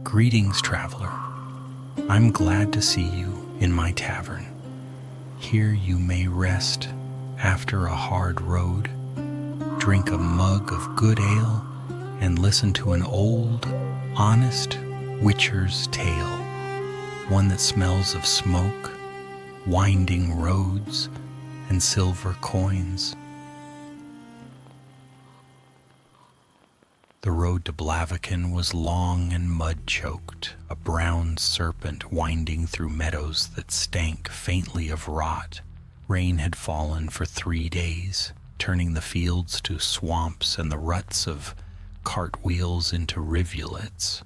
Greetings, traveler. I'm glad to see you in my tavern. Here you may rest after a hard road, drink a mug of good ale, and listen to an old, honest witcher's tale, one that smells of smoke, winding roads, and silver coins. The road to Blaviken was long and mud-choked, a brown serpent winding through meadows that stank faintly of rot. Rain had fallen for 3 days, turning the fields to swamps and the ruts of cartwheels into rivulets.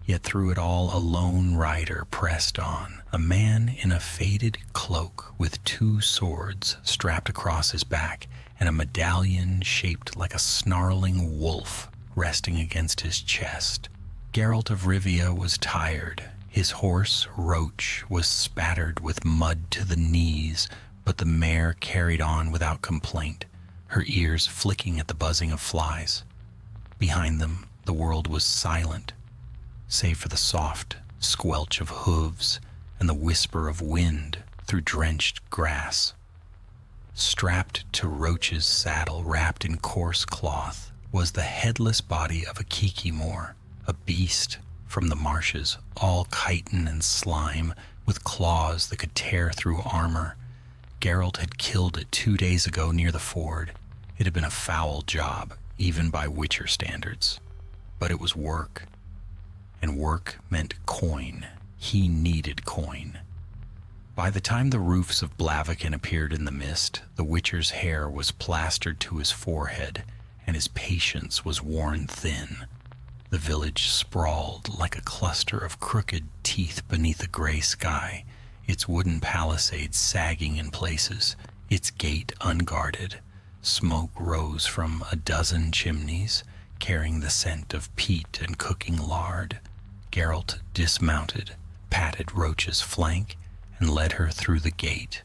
Yet through it all a lone rider pressed on, a man in a faded cloak with 2 swords strapped across his back and a medallion shaped like a snarling wolf resting against his chest. Geralt of Rivia was tired. His horse, Roach, was spattered with mud to the knees, but the mare carried on without complaint, her ears flicking at the buzzing of flies. Behind them, the world was silent, save for the soft squelch of hooves and the whisper of wind through drenched grass. Strapped to Roach's saddle, wrapped in coarse cloth, was the headless body of a kikimor, a beast from the marshes, all chitin and slime, with claws that could tear through armor. Geralt had killed it 2 days ago near the ford. It had been a foul job, even by Witcher standards. But it was work, and work meant coin. He needed coin. By the time the roofs of Blaviken appeared in the mist, the Witcher's hair was plastered to his forehead, and his patience was worn thin. The village sprawled like a cluster of crooked teeth beneath a gray sky, its wooden palisades sagging in places, its gate unguarded. Smoke rose from a dozen chimneys, carrying the scent of peat and cooking lard. Geralt dismounted, patted Roach's flank, and led her through the gate.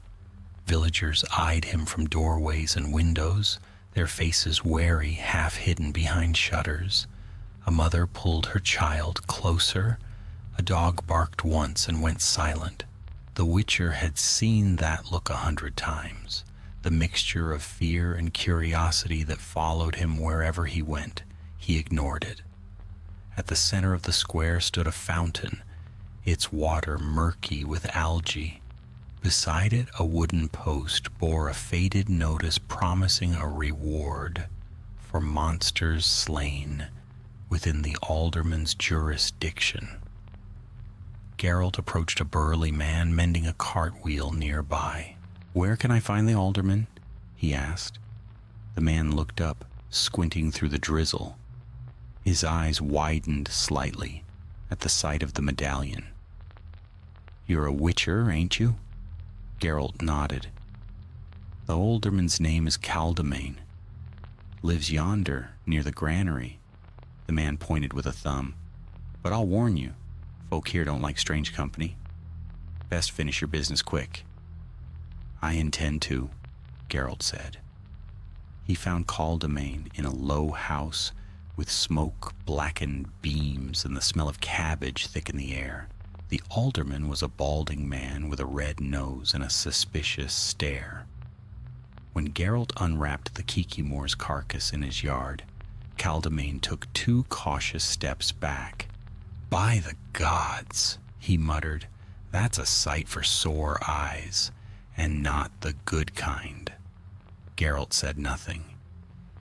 Villagers eyed him from doorways and windows, their faces wary, half hidden behind shutters. A mother pulled her child closer. A dog barked once and went silent. The Witcher had seen that look 100 times, the mixture of fear and curiosity that followed him wherever he went. He ignored it. At the center of the square stood a fountain, its water murky with algae. Beside it, a wooden post bore a faded notice promising a reward for monsters slain within the alderman's jurisdiction. Geralt approached a burly man mending a cartwheel nearby. "Where can I find the alderman?" he asked. The man looked up, squinting through the drizzle. His eyes widened slightly at the sight of the medallion. "You're a witcher, ain't you?" Geralt nodded. "The alderman's name is Caldemain. Lives yonder, near the granary." The man pointed with a thumb. "But I'll warn you, folk here don't like strange company. Best finish your business quick." "I intend to," Geralt said. He found Caldemain in a low house with smoke-blackened beams and the smell of cabbage thick in the air. The alderman was a balding man with a red nose and a suspicious stare. When Geralt unwrapped the kikimor's carcass in his yard, Caldemain took 2 cautious steps back. "By the gods," he muttered, "that's a sight for sore eyes, and not the good kind." Geralt said nothing.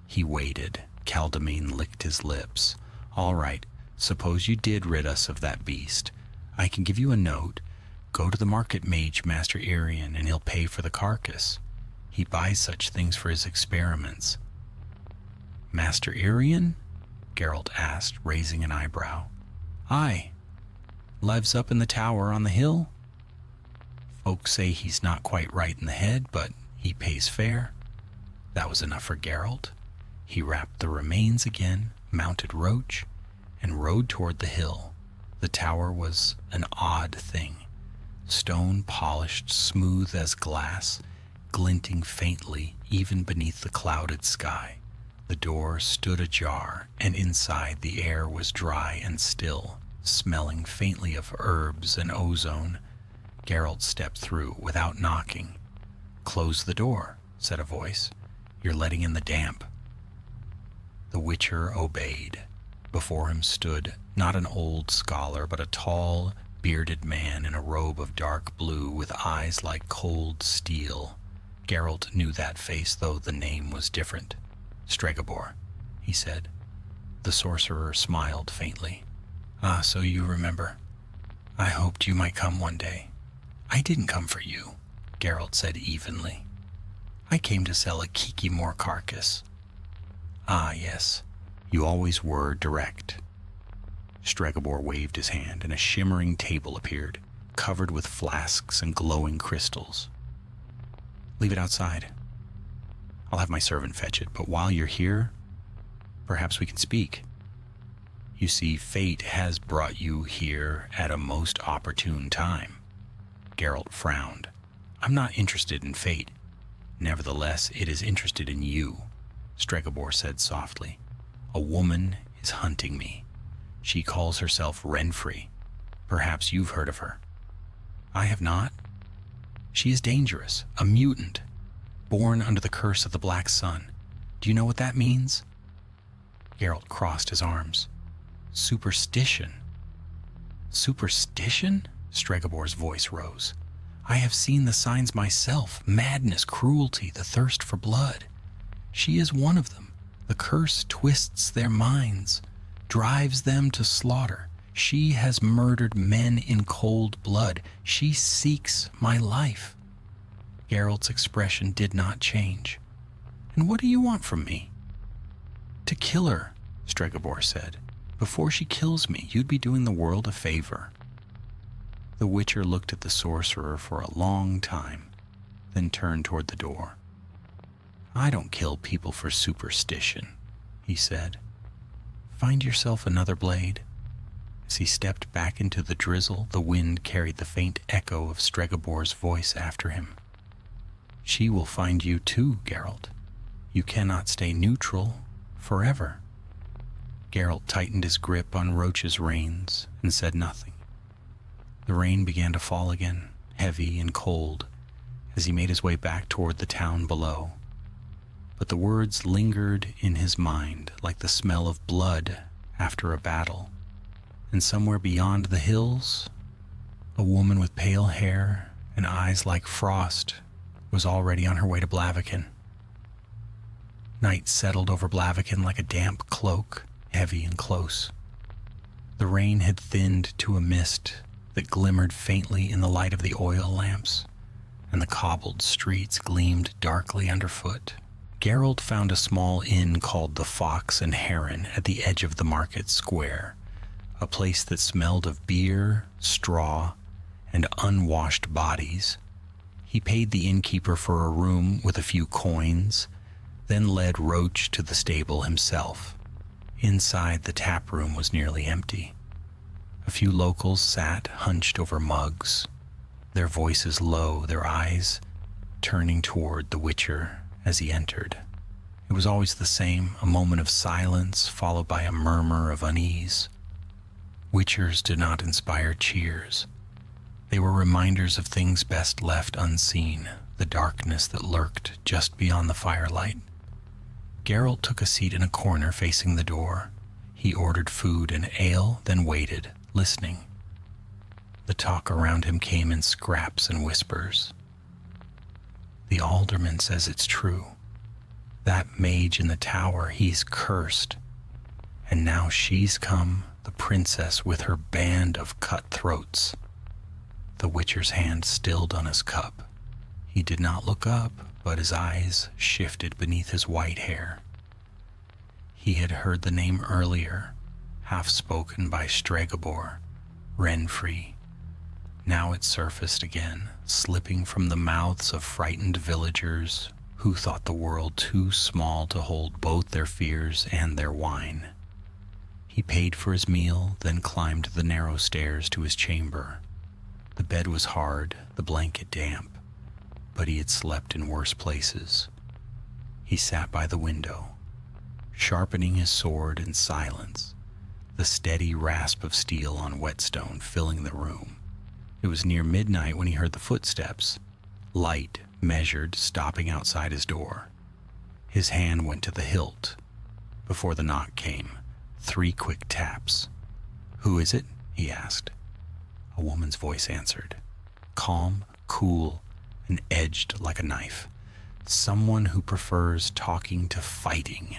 He waited. Caldemain licked his lips. "All right, suppose you did rid us of that beast. I can give you a note. Go to the market mage, Master Irian, and he'll pay for the carcass. He buys such things for his experiments." "Master Irian?" Geralt asked, raising an eyebrow. "Aye. Lives up in the tower on the hill. Folks say he's not quite right in the head, but he pays fair." That was enough for Geralt. He wrapped the remains again, mounted Roach, and rode toward the hill. The tower was an odd thing, stone polished smooth as glass, glinting faintly even beneath the clouded sky. The door stood ajar, and inside the air was dry and still. Smelling faintly of herbs and ozone, Geralt stepped through without knocking. "Close the door," said a voice. "You're letting in the damp." The Witcher obeyed. Before him stood not an old scholar, but a tall, bearded man in a robe of dark blue with eyes like cold steel. Geralt knew that face, though the name was different. "Stregobor," he said. The sorcerer smiled faintly. "Ah, so you remember. I hoped you might come one day." "I didn't come for you," Geralt said evenly. "I came to sell a Kikimor carcass." "Ah, yes. You always were direct." Stregobor waved his hand, and a shimmering table appeared, covered with flasks and glowing crystals. "Leave it outside. I'll have my servant fetch it, but while you're here, perhaps we can speak. You see, fate has brought you here at a most opportune time." Geralt frowned. "I'm not interested in fate. Nevertheless, it is interested in you," Stregobor said softly. "A woman is hunting me. She calls herself Renfrey. Perhaps you've heard of her." "I have not." "She is dangerous, a mutant, born under the curse of the Black Sun. Do you know what that means?" Geralt crossed his arms. "Superstition." "Superstition?" Stregobor's voice rose. "I have seen the signs myself. Madness, cruelty, the thirst for blood. She is one of them. The curse twists their minds, drives them to slaughter. She has murdered men in cold blood. She seeks my life." Geralt's expression did not change. "And what do you want from me?" "To kill her," Stregobor said. "Before she kills me, you'd be doing the world a favor." The Witcher looked at the sorcerer for a long time, then turned toward the door. "I don't kill people for superstition," he said. "Find yourself another blade." As he stepped back into the drizzle, the wind carried the faint echo of Stregobor's voice after him. "She will find you too, Geralt. You cannot stay neutral forever." Geralt tightened his grip on Roach's reins and said nothing. The rain began to fall again, heavy and cold, as he made his way back toward the town below. But the words lingered in his mind like the smell of blood after a battle. And somewhere beyond the hills, a woman with pale hair and eyes like frost was already on her way to Blaviken. Night settled over Blaviken like a damp cloak, heavy and close. The rain had thinned to a mist that glimmered faintly in the light of the oil lamps, and the cobbled streets gleamed darkly underfoot. Geralt found a small inn called the Fox and Heron at the edge of the market square, a place that smelled of beer, straw, and unwashed bodies. He paid the innkeeper for a room with a few coins, then led Roach to the stable himself. Inside, the tap room was nearly empty. A few locals sat hunched over mugs, their voices low, their eyes turning toward the Witcher as he entered. It was always the same, a moment of silence followed by a murmur of unease. Witchers did not inspire cheers. They were reminders of things best left unseen, the darkness that lurked just beyond the firelight. Geralt took a seat in a corner facing the door. He ordered food and ale, then waited, listening. The talk around him came in scraps and whispers. "The alderman says it's true. That mage in the tower, he's cursed. And now she's come, the princess with her band of cutthroats." The Witcher's hand stilled on his cup. He did not look up, but his eyes shifted beneath his white hair. He had heard the name earlier, half spoken by Stregobor, Renfrey. Now it surfaced again, slipping from the mouths of frightened villagers who thought the world too small to hold both their fears and their wine. He paid for his meal, then climbed the narrow stairs to his chamber. The bed was hard, the blanket damp, but he had slept in worse places. He sat by the window, sharpening his sword in silence, the steady rasp of steel on whetstone filling the room. It was near midnight when he heard the footsteps, light, measured, stopping outside his door. His hand went to the hilt. Before the knock came, 3 quick taps. "Who is it?" he asked. A woman's voice answered, calm, cool, and edged like a knife. "Someone who prefers talking to fighting.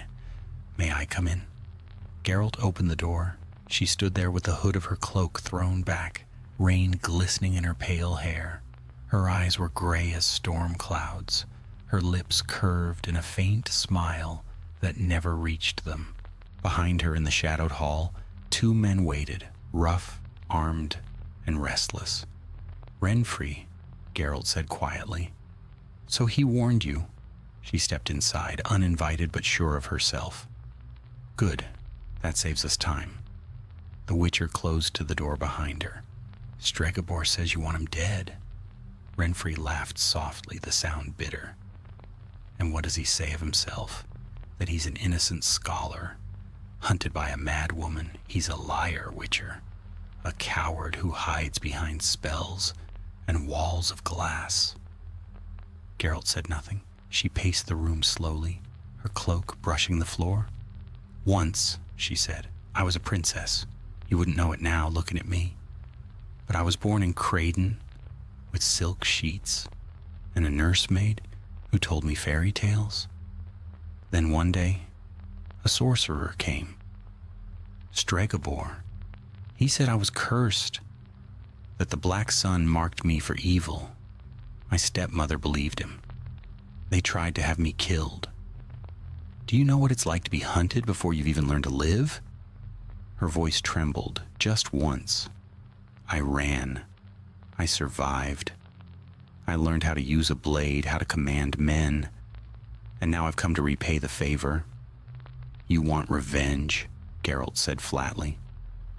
May I come in?" Geralt opened the door. She stood there with the hood of her cloak thrown back, rain glistening in her pale hair. Her eyes were gray as storm clouds, her lips curved in a faint smile that never reached them. Behind her in the shadowed hall, 2 men waited, rough, armed, and restless. "Renfrey," Geralt said quietly. "So he warned you." She stepped inside, uninvited but sure of herself. "Good. That saves us time." The Witcher closed to the door behind her. "Stregobor says you want him dead." Renfrey laughed softly, the sound bitter. "And what does he say of himself? That he's an innocent scholar, hunted by a mad woman. He's a liar, Witcher. A coward who hides behind spells and walls of glass." Geralt said nothing. She paced the room slowly, her cloak brushing the floor. "Once," she said, "I was a princess. You wouldn't know it now looking at me. But I was born in Craden with silk sheets and a nursemaid who told me fairy tales. Then one day, a sorcerer came. Stregobor. He said I was cursed, that the black sun marked me for evil. My stepmother believed him. They tried to have me killed. Do you know what it's like to be hunted before you've even learned to live?" Her voice trembled just once. "I ran. I survived. I learned how to use a blade, how to command men, and now I've come to repay the favor." "You want revenge," Geralt said flatly.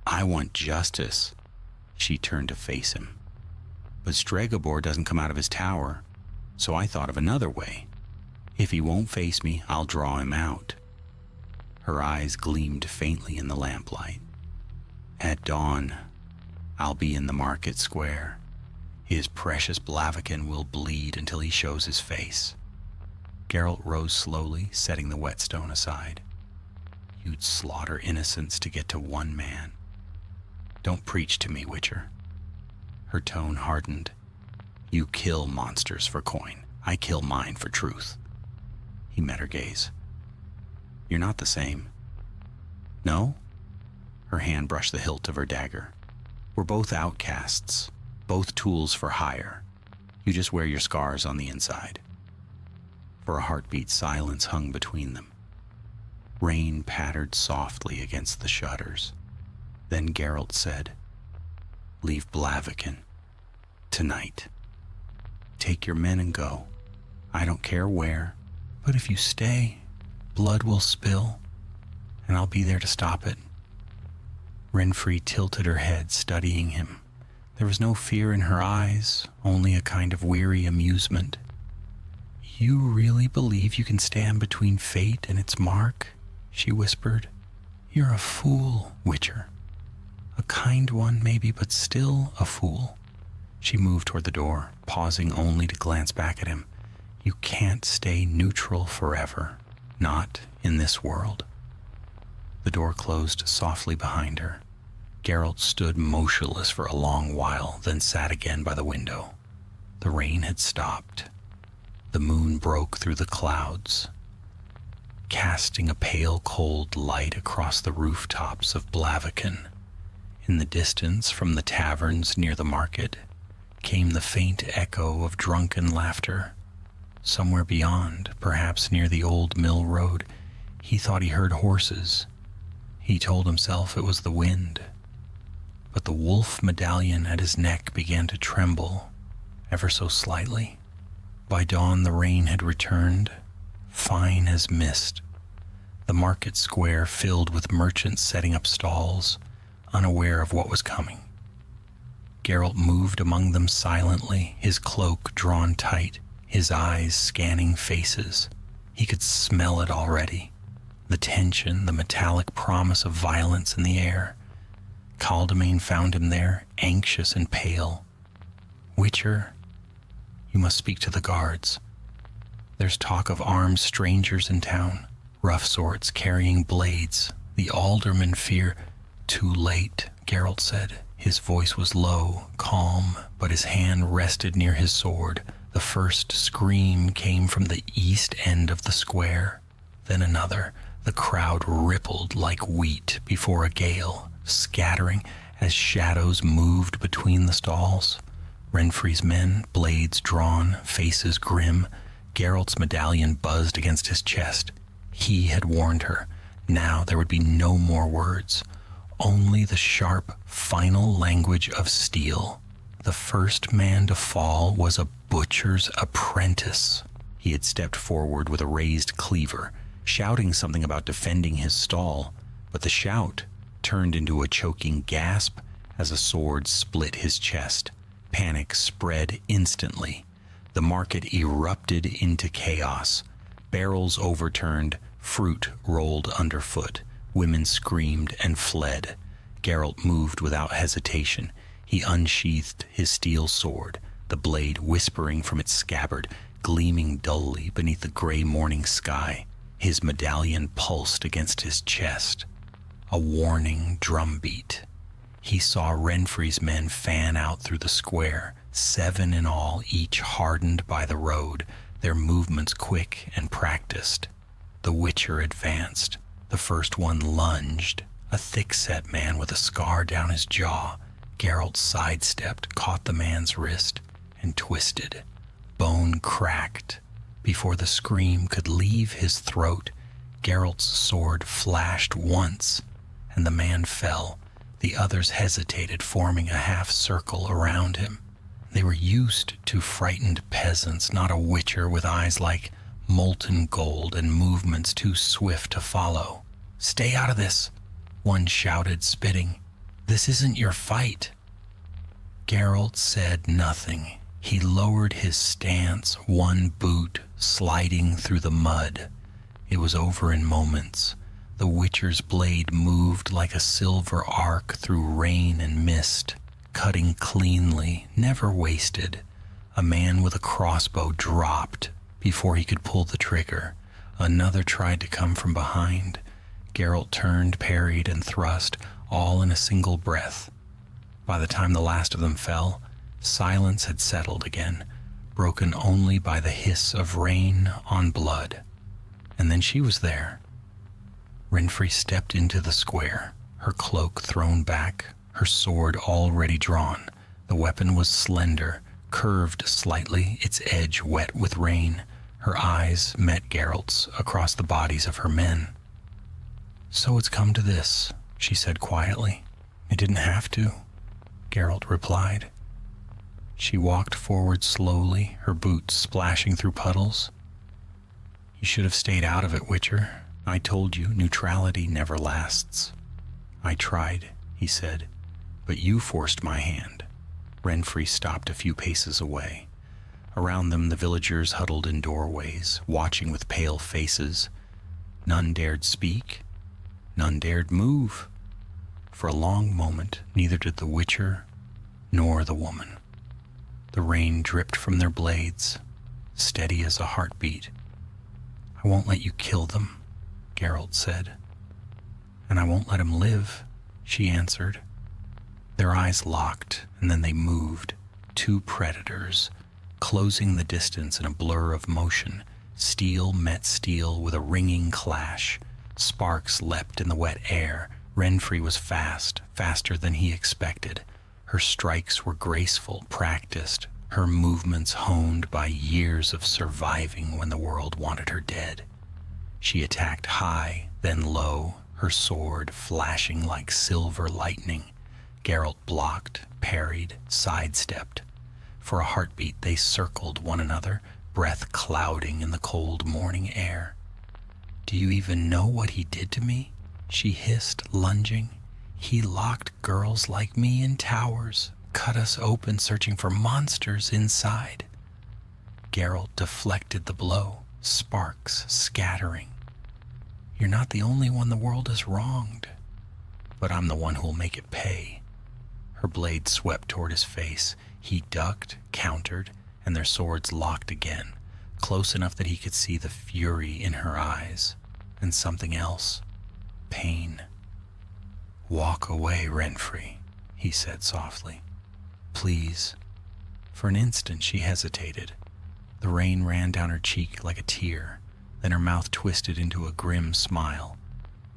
"I want justice." She turned to face him. "But Stregobor doesn't come out of his tower, so I thought of another way. If he won't face me, I'll draw him out." Her eyes gleamed faintly in the lamplight. "At dawn, I'll be in the market square. His precious Blaviken will bleed until he shows his face." Geralt rose slowly, setting the whetstone aside. "You'd slaughter innocents to get to one man. Don't preach to me, Witcher." Her tone hardened. "You kill monsters for coin. I kill mine for truth." He met her gaze. "You're not the same." "No?" Her hand brushed the hilt of her dagger. "We're both outcasts, both tools for hire. You just wear your scars on the inside." For a heartbeat, silence hung between them. Rain pattered softly against the shutters. Then Geralt said, "Leave Blaviken. Tonight. Take your men and go. I don't care where, but if you stay, blood will spill, and I'll be there to stop it." Renfrey tilted her head, studying him. There was no fear in her eyes, only a kind of weary amusement. "You really believe you can stand between fate and its mark?" she whispered. "You're a fool, Witcher. A kind one, maybe, but still a fool." She moved toward the door, pausing only to glance back at him. "You can't stay neutral forever, not in this world." The door closed softly behind her. Geralt stood motionless for a long while, then sat again by the window. The rain had stopped. The moon broke through the clouds, casting a pale cold light across the rooftops of Blaviken. In the distance, from the taverns near the market, came the faint echo of drunken laughter. Somewhere beyond, perhaps near the old mill road, he thought he heard horses. He told himself it was the wind. But the wolf medallion at his neck began to tremble, ever so slightly. By dawn the rain had returned, fine as mist. The market square filled with merchants setting up stalls, unaware of what was coming. Geralt moved among them silently, his cloak drawn tight, his eyes scanning faces. He could smell it already. The tension, the metallic promise of violence in the air. Caldemain found him there, anxious and pale. "Witcher, you must speak to the guards. There's talk of armed strangers in town, rough sorts carrying blades. The aldermen fear—" "Too late," Geralt said. His voice was low, calm, but his hand rested near his sword. The first scream came from the east end of the square, then another. The crowd rippled like wheat before a gale, scattering as shadows moved between the stalls. Renfri's men, blades drawn, faces grim. Geralt's medallion buzzed against his chest. He had warned her. Now there would be no more words, only the sharp, final language of steel. The first man to fall was a butcher's apprentice. He had stepped forward with a raised cleaver, shouting something about defending his stall, but the shout turned into a choking gasp as a sword split his chest. Panic spread instantly. The market erupted into chaos. Barrels overturned, fruit rolled underfoot. Women screamed and fled. Geralt moved without hesitation. He unsheathed his steel sword, the blade whispering from its scabbard, gleaming dully beneath the gray morning sky. His medallion pulsed against his chest, a warning drumbeat. He saw Renfri's men fan out through the square, 7 in all, each hardened by the road, their movements quick and practiced. The Witcher advanced. The first one lunged, a thick-set man with a scar down his jaw. Geralt sidestepped, caught the man's wrist, and twisted. Bone cracked. Before the scream could leave his throat, Geralt's sword flashed once, and the man fell. The others hesitated, forming a half-circle around him. They were used to frightened peasants, not a Witcher with eyes like molten gold and movements too swift to follow. "Stay out of this," one shouted, spitting. "This isn't your fight." Geralt said nothing. He lowered his stance, one boot sliding through the mud. It was over in moments. The Witcher's blade moved like a silver arc through rain and mist, cutting cleanly, never wasted. A man with a crossbow dropped before he could pull the trigger. Another tried to come from behind. Geralt turned, parried, and thrust, all in a single breath. By the time the last of them fell, silence had settled again, broken only by the hiss of rain on blood. And then she was there. Renfri stepped into the square, her cloak thrown back, her sword already drawn. The weapon was slender, curved slightly, its edge wet with rain. Her eyes met Geralt's across the bodies of her men. "So it's come to this," she said quietly. "It didn't have to," Geralt replied. She walked forward slowly, her boots splashing through puddles. "You should have stayed out of it, Witcher. I told you, neutrality never lasts." "I tried," he said, "but you forced my hand." Renfri stopped a few paces away. Around them the villagers huddled in doorways, watching with pale faces. None dared speak, none dared move. For a long moment, neither did the Witcher nor the woman. The rain dripped from their blades, steady as a heartbeat. "I won't let you kill them," Geralt said. "And I won't let him live," she answered. Their eyes locked, and then they moved. 2 predators, closing the distance in a blur of motion. Steel met steel with a ringing clash. Sparks leapt in the wet air. Renfri was fast, faster than he expected. Her strikes were graceful, practiced, her movements honed by years of surviving when the world wanted her dead. She attacked high, then low, her sword flashing like silver lightning. Geralt blocked, parried, sidestepped. For a heartbeat they circled one another, breath clouding in the cold morning air. "Do you even know what he did to me?" she hissed, lunging. "He locked girls like me in towers, cut us open searching for monsters inside." Geralt deflected the blow, sparks scattering. You're not the only one the world has wronged, but I'm the one who'll make it pay. Her blade swept toward his face. He ducked, countered, and their swords locked again, close enough that he could see the fury in her eyes, and something else, pain. "Walk away, Renfrey," he said softly. "Please." For an instant she hesitated. The rain ran down her cheek like a tear, then her mouth twisted into a grim smile.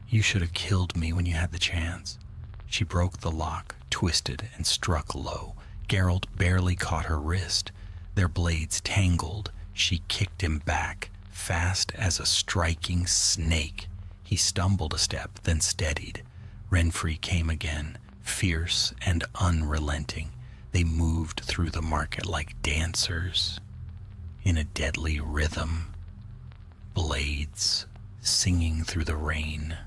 "You should have killed me when you had the chance." She broke the lock, twisted, and struck low. Geralt barely caught her wrist. Their blades tangled. She kicked him back, fast as a striking snake. He stumbled a step, then steadied. Renfrey came again, fierce and unrelenting. They moved through the market like dancers, in a deadly rhythm, blades singing through the rain.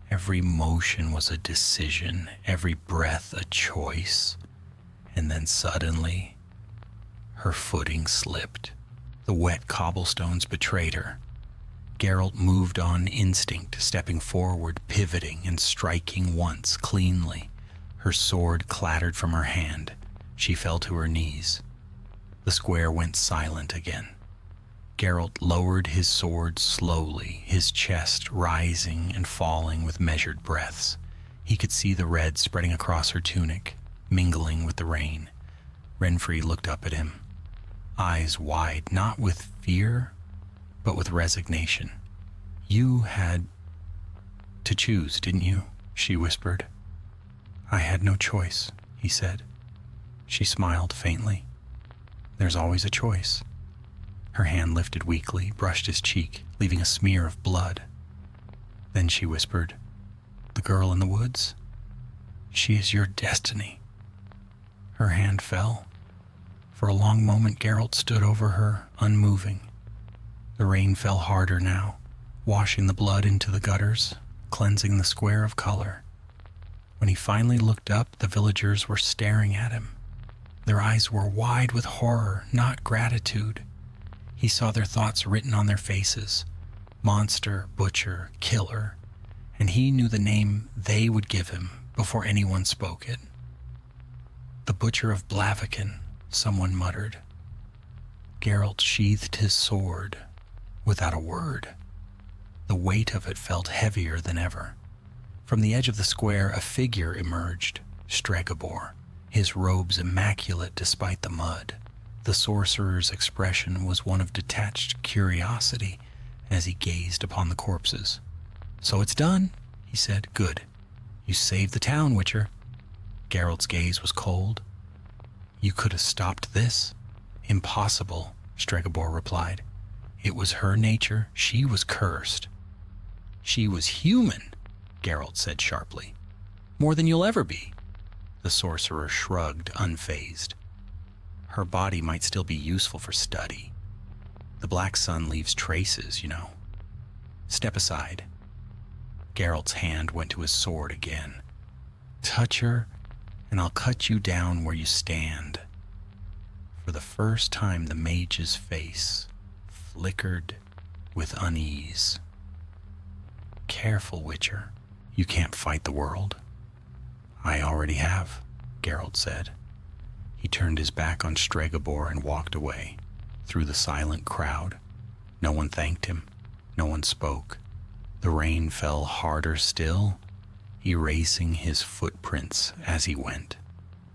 Every motion was a decision, every breath a choice. And then suddenly, her footing slipped. The wet cobblestones betrayed her. Geralt moved on instinct, stepping forward, pivoting and striking once cleanly. Her sword clattered from her hand. She fell to her knees. The square went silent again. Geralt lowered his sword slowly, his chest rising and falling with measured breaths. He could see the red spreading across her tunic, mingling with the rain. Renfrey looked up at him, eyes wide, not with fear, but with resignation. "You had to choose, didn't you?" she whispered. "I had no choice," he said. She smiled faintly. "There's always a choice." Her hand lifted weakly, brushed his cheek, leaving a smear of blood. Then she whispered, "The girl in the woods? She is your destiny." Her hand fell. For a long moment, Geralt stood over her, unmoving. The rain fell harder now, washing the blood into the gutters, cleansing the square of color. When he finally looked up, the villagers were staring at him. Their eyes were wide with horror, not gratitude. He saw their thoughts written on their faces: monster, butcher, killer, and he knew the name they would give him before anyone spoke it. "The Butcher of Blaviken," someone muttered. Geralt sheathed his sword without a word. The weight of it felt heavier than ever. From the edge of the square, a figure emerged, Stregobor, his robes immaculate despite the mud. The sorcerer's expression was one of detached curiosity as he gazed upon the corpses. "So it's done," he said. "Good. You saved the town, Witcher." Geralt's gaze was cold. "You could have stopped this?" "Impossible," Stregobor replied. "It was her nature. She was cursed." "She was human," Geralt said sharply. "More than you'll ever be." The sorcerer shrugged, unfazed. "Her body might still be useful for study. The black sun leaves traces, you know. Step aside." Geralt's hand went to his sword again. "Touch her, and I'll cut you down where you stand." For the first time, the mage's face flickered with unease. "Careful, Witcher. You can't fight the world." "I already have," Geralt said. He turned his back on Stregobor and walked away, through the silent crowd. No one thanked him. No one spoke. The rain fell harder still, erasing his footprints as he went.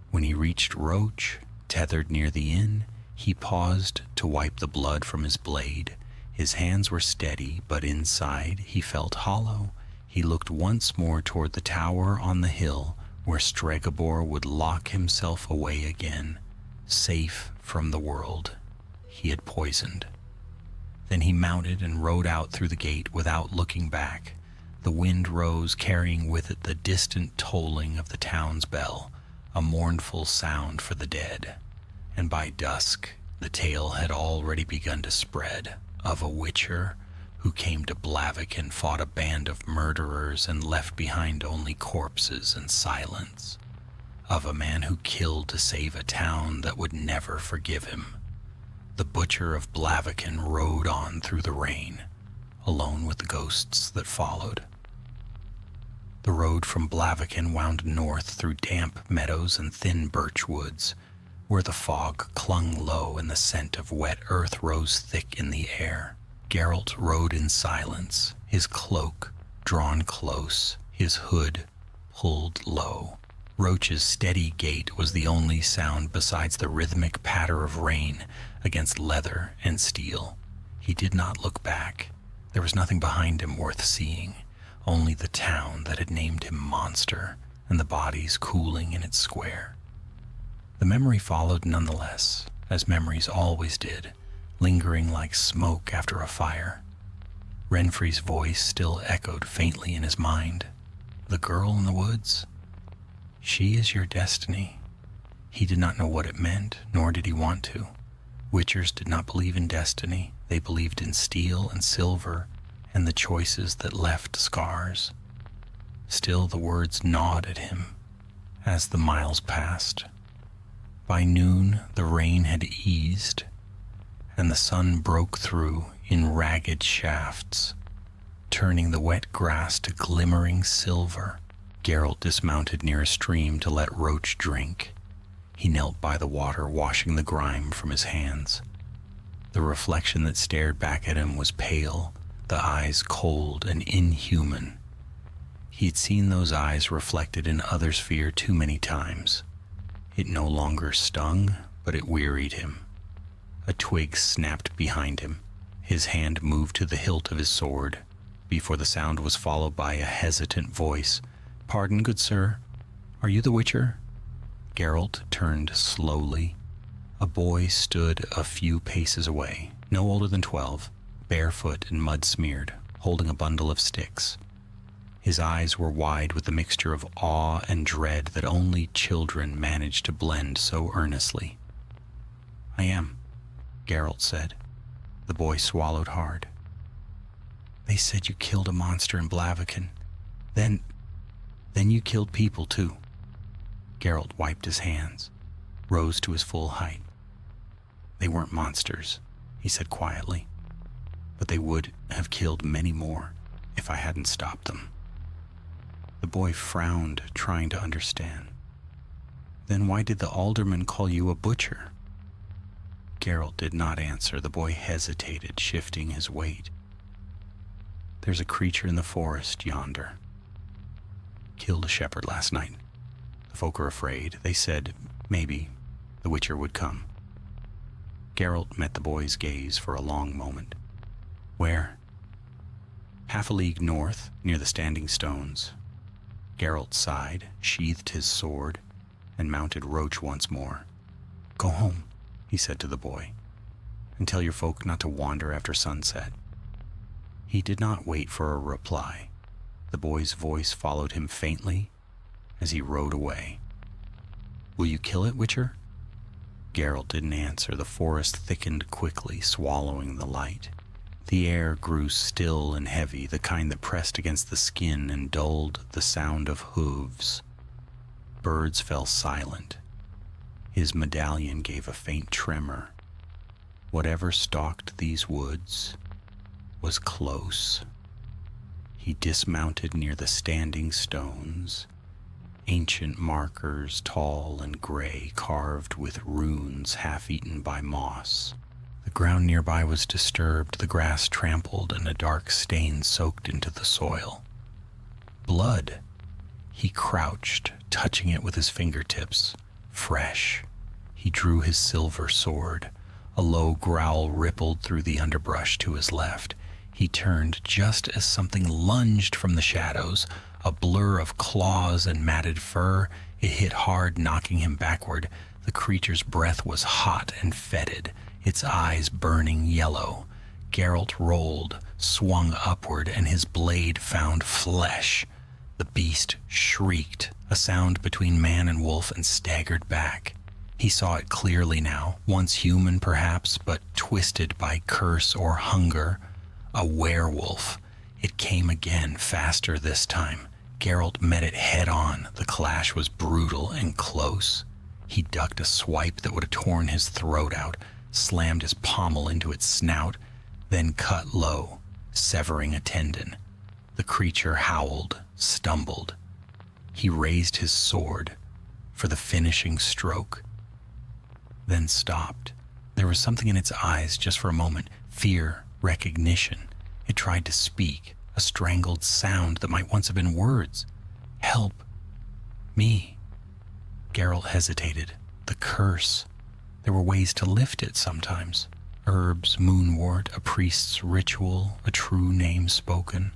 When he reached Roach, tethered near the inn, he paused to wipe the blood from his blade. His hands were steady, but inside he felt hollow. He looked once more toward the tower on the hill, where Stregobor would lock himself away again, safe from the world he had poisoned. Then he mounted and rode out through the gate without looking back. The wind rose, carrying with it the distant tolling of the town's bell, a mournful sound for the dead. And by dusk, the tale had already begun to spread of a witcher who came to Blaviken, fought a band of murderers, and left behind only corpses and silence. Of a man who killed to save a town that would never forgive him. The Butcher of Blaviken rode on through the rain, alone with the ghosts that followed. The road from Blaviken wound north through damp meadows and thin birch woods, where the fog clung low and the scent of wet earth rose thick in the air. Geralt rode in silence, his cloak drawn close, his hood pulled low. Roach's steady gait was the only sound besides the rhythmic patter of rain against leather and steel. He did not look back. There was nothing behind him worth seeing, only the town that had named him Monster and the bodies cooling in its square. The memory followed nonetheless, as memories always did, lingering like smoke after a fire. Renfrey's voice still echoed faintly in his mind. The girl in the woods? She is your destiny. He did not know what it meant, nor did he want to. Witchers did not believe in destiny. They believed in steel and silver and the choices that left scars. Still the words gnawed at him as the miles passed. By noon the rain had eased, and the sun broke through in ragged shafts, turning the wet grass to glimmering silver. Geralt dismounted near a stream to let Roach drink. He knelt by the water, washing the grime from his hands. The reflection that stared back at him was pale, the eyes cold and inhuman. He had seen those eyes reflected in others' fear too many times. It no longer stung, but it wearied him. A twig snapped behind him. His hand moved to the hilt of his sword, before the sound was followed by a hesitant voice. "Pardon, good sir, are you the Witcher?" Geralt turned slowly. A boy stood a few paces away, no older than 12, barefoot and mud-smeared, holding a bundle of sticks. His eyes were wide with the mixture of awe and dread that only children manage to blend so earnestly. "I am," Geralt said. The boy swallowed hard. "They said you killed a monster in Blaviken. Then you killed people too." Geralt wiped his hands, rose to his full height. "They weren't monsters," he said quietly, "but they would have killed many more if I hadn't stopped them." The boy frowned, trying to understand. "Then why did the alderman call you a butcher?" Geralt did not answer. The boy hesitated, shifting his weight. "There's a creature in the forest yonder. Killed a shepherd last night. The folk are afraid. They said maybe the Witcher would come." Geralt met the boy's gaze for a long moment. "Where?" "Half a league north, near the standing stones." Geralt sighed, sheathed his sword, and mounted Roach once more. "Go home," he said to the boy, "and tell your folk not to wander after sunset." He did not wait for a reply. The boy's voice followed him faintly as he rode away. "Will you kill it, Witcher?" Geralt didn't answer. The forest thickened quickly, swallowing the light. The air grew still and heavy, the kind that pressed against the skin and dulled the sound of hooves. Birds fell silent. His medallion gave a faint tremor. Whatever stalked these woods was close. He dismounted near the standing stones, ancient markers, tall and gray, carved with runes half-eaten by moss. The ground nearby was disturbed, the grass trampled, and a dark stain soaked into the soil. Blood! He crouched, touching it with his fingertips. Fresh. He drew his silver sword. A low growl rippled through the underbrush to his left. He turned just as something lunged from the shadows, a blur of claws and matted fur. It hit hard, knocking him backward. The creature's breath was hot and fetid, its eyes burning yellow. Geralt rolled, swung upward, and his blade found flesh. The beast shrieked, a sound between man and wolf, and staggered back. He saw it clearly now, once human perhaps, but twisted by curse or hunger. A werewolf. It came again, faster this time. Geralt met it head on. The clash was brutal and close. He ducked a swipe that would have torn his throat out, slammed his pommel into its snout, then cut low, severing a tendon. The creature howled, stumbled. He raised his sword for the finishing stroke, then stopped. There was something in its eyes just for a moment, fear, recognition. It tried to speak, a strangled sound that might once have been words. Help me. Geralt hesitated. The curse. There were ways to lift it sometimes. Herbs, moonwort, a priest's ritual, a true name spoken.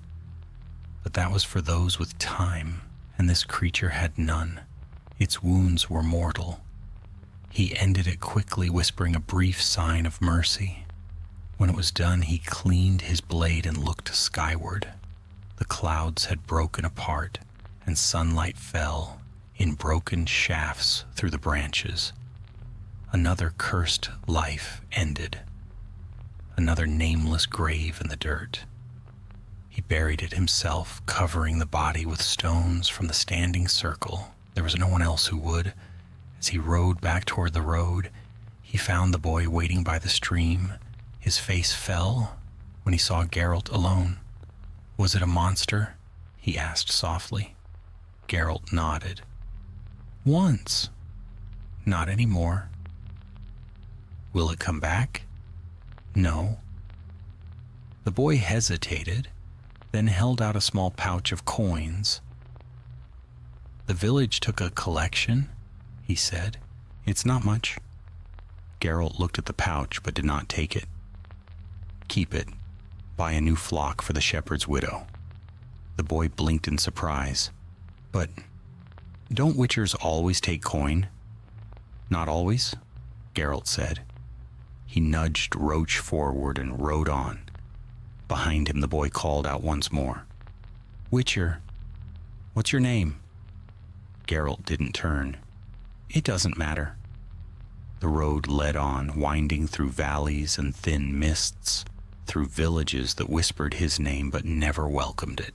But that was for those with time, and this creature had none. Its wounds were mortal. He ended it quickly, whispering a brief sign of mercy. When it was done, he cleaned his blade and looked skyward. The clouds had broken apart, and sunlight fell in broken shafts through the branches. Another cursed life ended. Another nameless grave in the dirt. He buried it himself, covering the body with stones from the standing circle. There was no one else who would. As he rode back toward the road, he found the boy waiting by the stream. His face fell when he saw Geralt alone. Was it a monster? He asked softly. Geralt nodded. Once. Not anymore. Will it come back? No. The boy hesitated, then held out a small pouch of coins. The village took a collection, he said. It's not much. Geralt looked at the pouch but did not take it. Keep it. Buy a new flock for the shepherd's widow. The boy blinked in surprise. But don't witchers always take coin? Not always, Geralt said. He nudged Roach forward and rode on. Behind him the boy called out once more. Witcher, what's your name? Geralt didn't turn. It doesn't matter. The road led on, winding through valleys and thin mists, through villages that whispered his name but never welcomed it.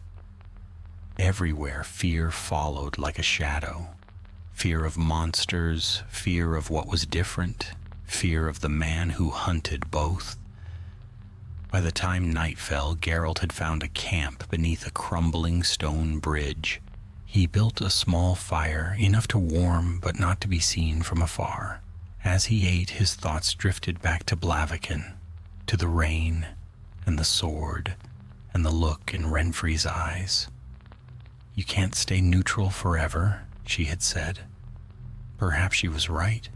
Everywhere fear followed like a shadow. Fear of monsters, fear of what was different, fear of the man who hunted both. By the time night fell, Geralt had found a camp beneath a crumbling stone bridge. He built a small fire, enough to warm but not to be seen from afar. As he ate, his thoughts drifted back to Blaviken, to the rain and the sword and the look in Renfri's eyes. You can't stay neutral forever, she had said. Perhaps she was right,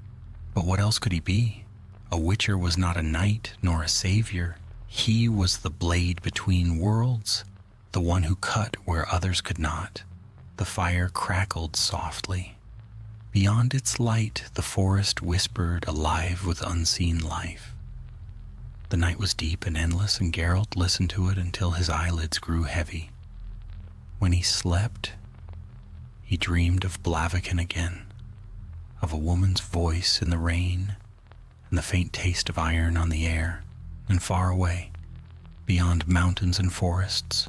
but what else could he be? A witcher was not a knight nor a savior. He was the blade between worlds, the one who cut where others could not. The fire crackled softly. Beyond its light, the forest whispered, alive with unseen life. The night was deep and endless, and Geralt listened to it until his eyelids grew heavy. When he slept, he dreamed of Blaviken again, of a woman's voice in the rain, and the faint taste of iron on the air, and far away, beyond mountains and forests,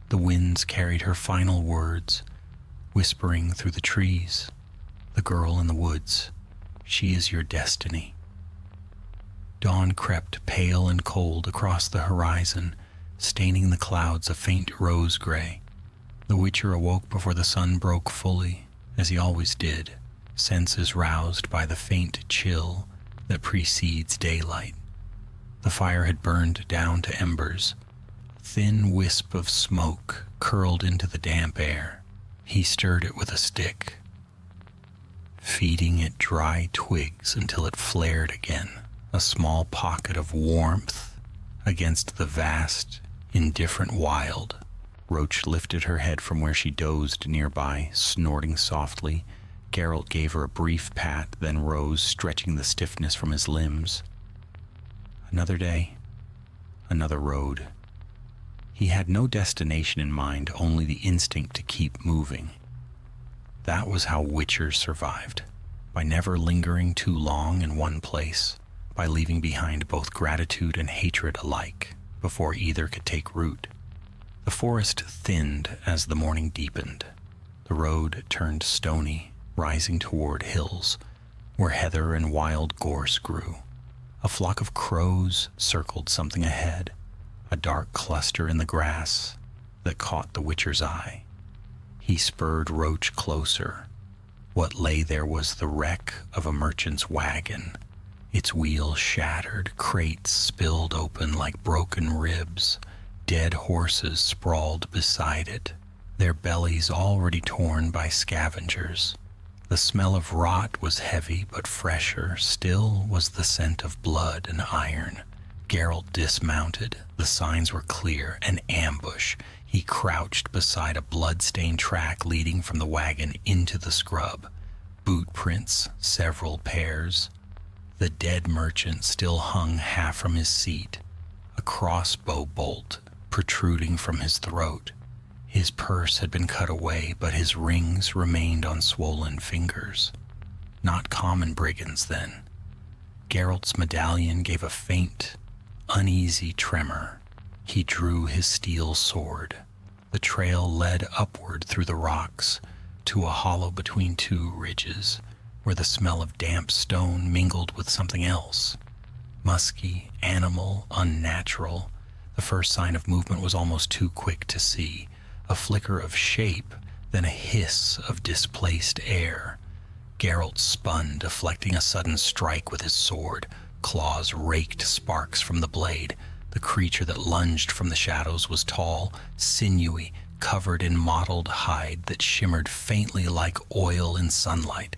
the winds carried her final words, whispering through the trees. The girl in the woods, she is your destiny. Dawn crept pale and cold across the horizon, staining the clouds a faint rose gray. The witcher awoke before the sun broke fully, as he always did, senses roused by the faint chill that precedes daylight. The fire had burned down to embers. A thin wisp of smoke curled into the damp air. He stirred it with a stick, feeding it dry twigs until it flared again, a small pocket of warmth against the vast, indifferent wild. Roach lifted her head from where she dozed nearby, snorting softly. Geralt gave her a brief pat, then rose, stretching the stiffness from his limbs. Another day, another road. He had no destination in mind, only the instinct to keep moving. That was how witchers survived, by never lingering too long in one place, by leaving behind both gratitude and hatred alike before either could take root. The forest thinned as the morning deepened. The road turned stony, rising toward hills where heather and wild gorse grew. A flock of crows circled something ahead, a dark cluster in the grass that caught the Witcher's eye. He spurred Roach closer. What lay there was the wreck of a merchant's wagon, its wheels shattered, crates spilled open like broken ribs, dead horses sprawled beside it, their bellies already torn by scavengers. The smell of rot was heavy, but fresher still was the scent of blood and iron. Geralt dismounted. The signs were clear, an ambush. He crouched beside a blood-stained track leading from the wagon into the scrub. Boot prints, several pairs. The dead merchant still hung half from his seat, a crossbow bolt protruding from his throat. His purse had been cut away, but his rings remained on swollen fingers. Not common brigands, then. Geralt's medallion gave a faint, uneasy tremor. He drew his steel sword. The trail led upward through the rocks to a hollow between two ridges, where the smell of damp stone mingled with something else. Musky, animal, unnatural. The first sign of movement was almost too quick to see. A flicker of shape, then a hiss of displaced air. Geralt spun, deflecting a sudden strike with his sword. Claws raked sparks from the blade. The creature that lunged from the shadows was tall, sinewy, covered in mottled hide that shimmered faintly like oil in sunlight.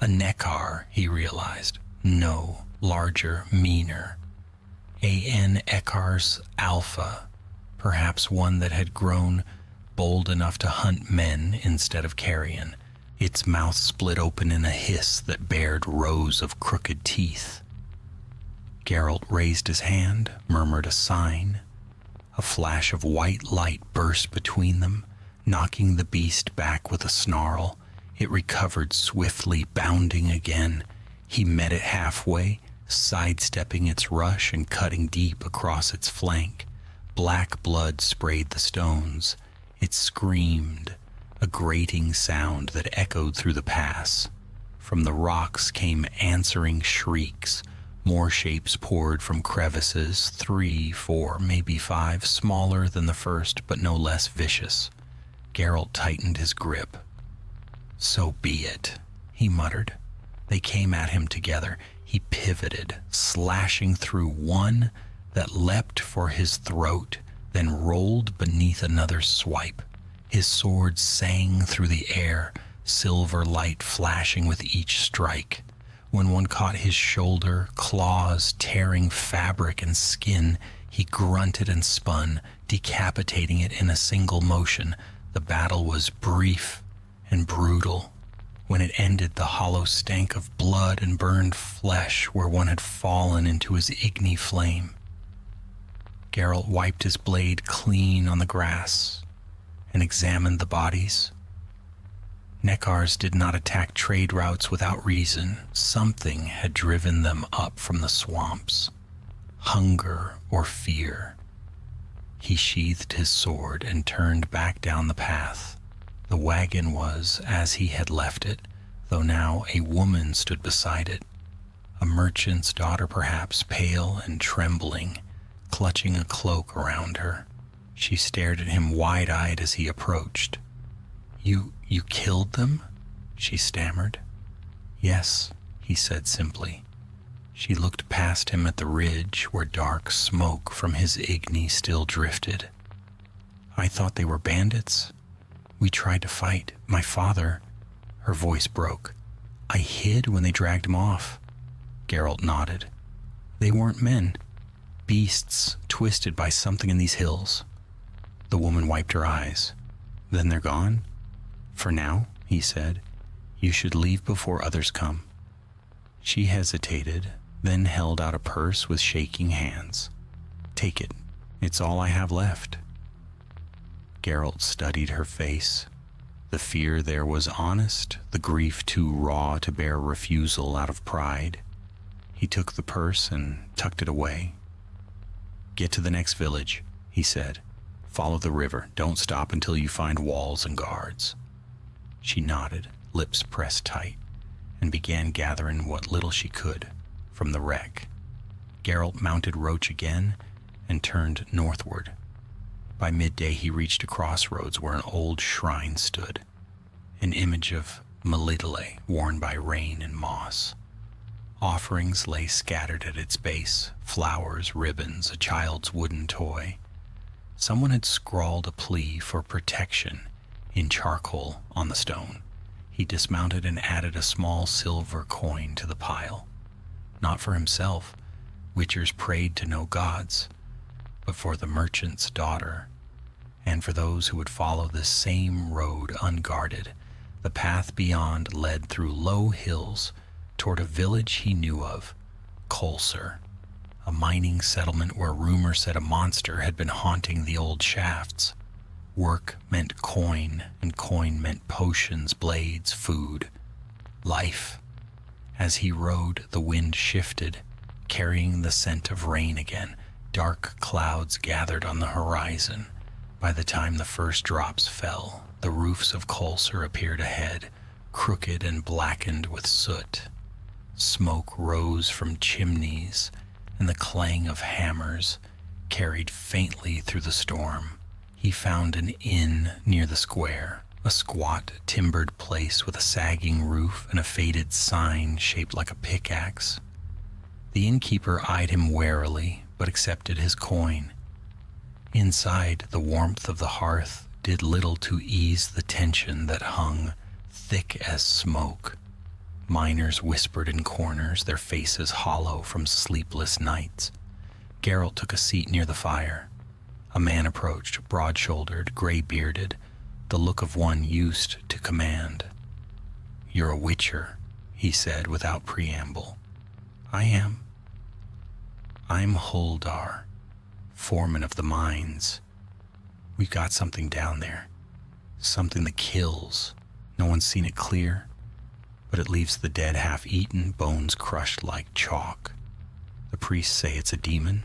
A Neckar, he realized. No, larger, meaner. A.N. Eckar's Alpha, perhaps one that had grown bold enough to hunt men instead of carrion. Its mouth split open in a hiss that bared rows of crooked teeth. Geralt raised his hand, murmured a sign. A flash of white light burst between them, knocking the beast back with a snarl. It recovered swiftly, bounding again. He met it halfway, sidestepping its rush and cutting deep across its flank. Black blood sprayed the stones. It screamed, a grating sound that echoed through the pass. From the rocks came answering shrieks. More shapes poured from crevices, 3, 4, maybe 5, smaller than the first, but no less vicious. Geralt tightened his grip. "So be it," he muttered. They came at him together. He pivoted, slashing through one that leapt for his throat, then rolled beneath another swipe. His sword sang through the air, silver light flashing with each strike. When one caught his shoulder, claws tearing fabric and skin, he grunted and spun, decapitating it in a single motion. The battle was brief and brutal. When it ended, the hollow stank of blood and burned flesh where one had fallen into his igni flame. Geralt wiped his blade clean on the grass and examined the bodies. Neckars did not attack trade routes without reason. Something had driven them up from the swamps. Hunger or fear. He sheathed his sword and turned back down the path. The wagon was as he had left it, though now a woman stood beside it. A merchant's daughter perhaps, pale and trembling, clutching a cloak around her. She stared at him wide-eyed as he approached. You killed them?" she stammered. "Yes," he said simply. She looked past him at the ridge where dark smoke from his igni still drifted. "I thought they were bandits. We tried to fight. My father—" Her voice broke. "I hid when they dragged him off." Geralt nodded. "They weren't men. Beasts twisted by something in these hills." The woman wiped her eyes. "Then they're gone?" "For now," he said. "You should leave before others come." She hesitated, then held out a purse with shaking hands. "Take it. It's all I have left." Geralt studied her face. The fear there was honest, the grief too raw to bear refusal out of pride. He took the purse and tucked it away. "Get to the next village," he said. "Follow the river. Don't stop until you find walls and guards." She nodded, lips pressed tight, and began gathering what little she could from the wreck. Geralt mounted Roach again and turned northward. By midday he reached a crossroads where an old shrine stood, an image of Melitele worn by rain and moss. Offerings lay scattered at its base, flowers, ribbons, a child's wooden toy. Someone had scrawled a plea for protection in charcoal on the stone. He dismounted and added a small silver coin to the pile. Not for himself, witchers prayed to no gods, but for the merchant's daughter, and for those who would follow this same road unguarded. The path beyond led through low hills toward a village he knew of, Colser, a mining settlement where rumor said a monster had been haunting the old shafts. Work meant coin, and coin meant potions, blades, food, life. As he rode, the wind shifted, carrying the scent of rain again. Dark clouds gathered on the horizon. By the time the first drops fell, the roofs of Colser appeared ahead, crooked and blackened with soot. Smoke rose from chimneys, and the clang of hammers carried faintly through the storm. He found an inn near the square, a squat, timbered place with a sagging roof and a faded sign shaped like a pickaxe. The innkeeper eyed him warily, but accepted his coin. Inside, the warmth of the hearth did little to ease the tension that hung thick as smoke. Miners whispered in corners, their faces hollow from sleepless nights. Geralt took a seat near the fire. A man approached, broad-shouldered, gray-bearded, the look of one used to command. "You're a witcher," he said without preamble. "I am. I'm Huldar, foreman of the mines. We've got something down there, something that kills. No one's seen it clear, but it leaves the dead half-eaten, bones crushed like chalk. The priests say it's a demon.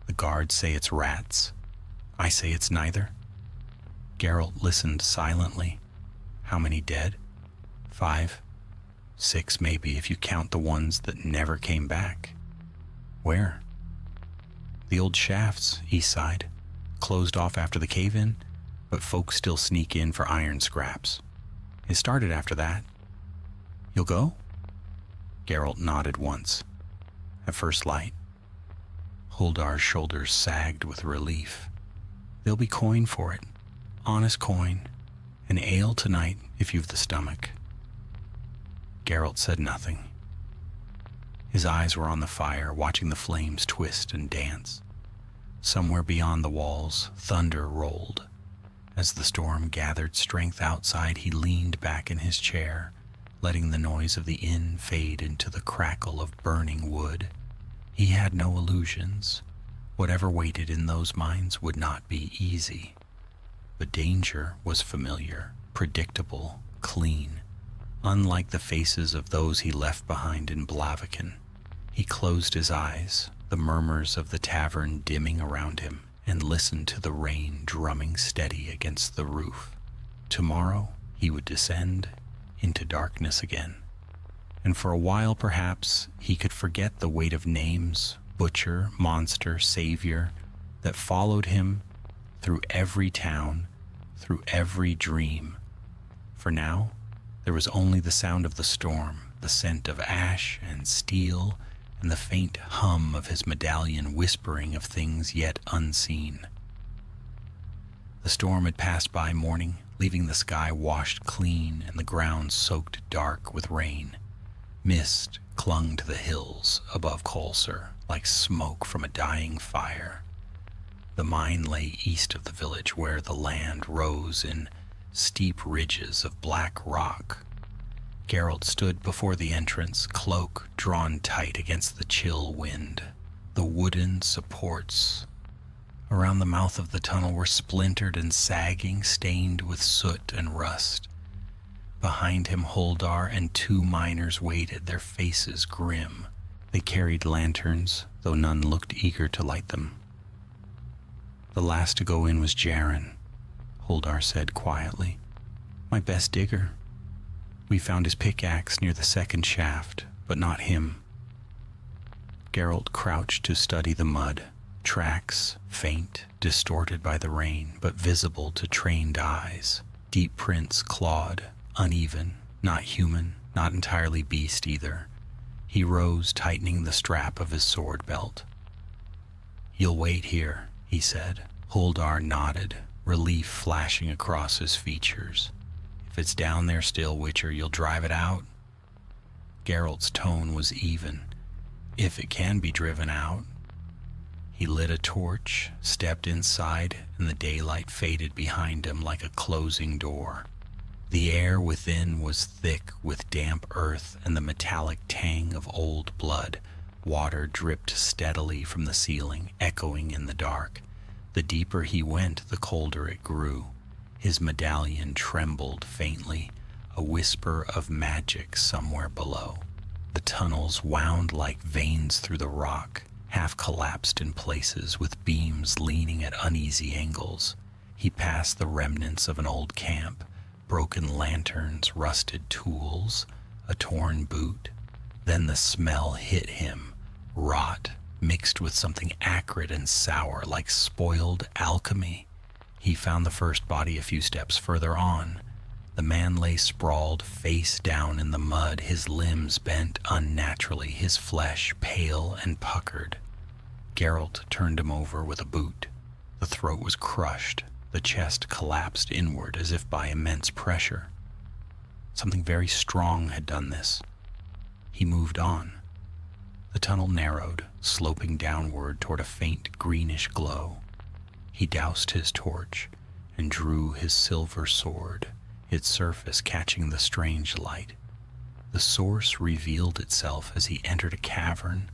The guards say it's rats. I say it's neither." Geralt listened silently. "How many dead?" 5, 6 maybe, if you count the ones that never came back." "Where?" "The old shafts, east side. Closed off after the cave-in, but folks still sneak in for iron scraps. It started after that." "You'll go?" Geralt nodded once. "At first light." Huldar's shoulders sagged with relief. "There'll be coin for it. Honest coin. An ale tonight, if you've the stomach." Geralt said nothing. His eyes were on the fire, watching the flames twist and dance. Somewhere beyond the walls, thunder rolled. As the storm gathered strength outside, he leaned back in his chair, letting the noise of the inn fade into the crackle of burning wood. He had no illusions. Whatever waited in those mines would not be easy. But danger was familiar, predictable, clean, unlike the faces of those he left behind in Blaviken. He closed his eyes, the murmurs of the tavern dimming around him, and listened to the rain drumming steady against the roof. Tomorrow he would descend into darkness again. And for a while, perhaps, he could forget the weight of names, butcher, monster, savior, that followed him through every town, through every dream. For now, there was only the sound of the storm, the scent of ash and steel, and the faint hum of his medallion whispering of things yet unseen. The storm had passed by morning, leaving the sky washed clean and the ground soaked dark with rain. Mist clung to the hills above Colser like smoke from a dying fire. The mine lay east of the village, where the land rose in steep ridges of black rock. Geralt stood before the entrance, cloak drawn tight against the chill wind. The wooden supports around the mouth of the tunnel were splintered and sagging, stained with soot and rust. Behind him, Huldar and 2 miners waited, their faces grim. They carried lanterns, though none looked eager to light them. "The last to go in was Jaren," Huldar said quietly. "My best digger. We found his pickaxe near the second shaft, but not him." Geralt crouched to study the mud, Tracks, faint, distorted by the rain, but visible to trained eyes. Deep prints clawed, uneven, not human, not entirely beast either. He rose, tightening the strap of his sword belt. "You'll wait here," he said. Huldar nodded, relief flashing across his features. "If it's down there still, Witcher, you'll drive it out?" Geralt's tone was even. "If it can be driven out." He lit a torch, stepped inside, and the daylight faded behind him like a closing door. The air within was thick with damp earth and the metallic tang of old blood. Water dripped steadily from the ceiling, echoing in the dark. The deeper he went, the colder it grew. His medallion trembled faintly, a whisper of magic somewhere below. The tunnels wound like veins through the rock, half collapsed in places with beams leaning at uneasy angles. He passed the remnants of an old camp, broken lanterns, rusted tools, a torn boot. Then the smell hit him, rot, mixed with something acrid and sour like spoiled alchemy. He found the first body a few steps further on. The man lay sprawled face down in the mud, his limbs bent unnaturally, his flesh pale and puckered. Geralt turned him over with a boot. The throat was crushed, the chest collapsed inward as if by immense pressure. Something very strong had done this. He moved on. The tunnel narrowed, sloping downward toward a faint greenish glow. He doused his torch and drew his silver sword, its surface catching the strange light. The source revealed itself as he entered a cavern,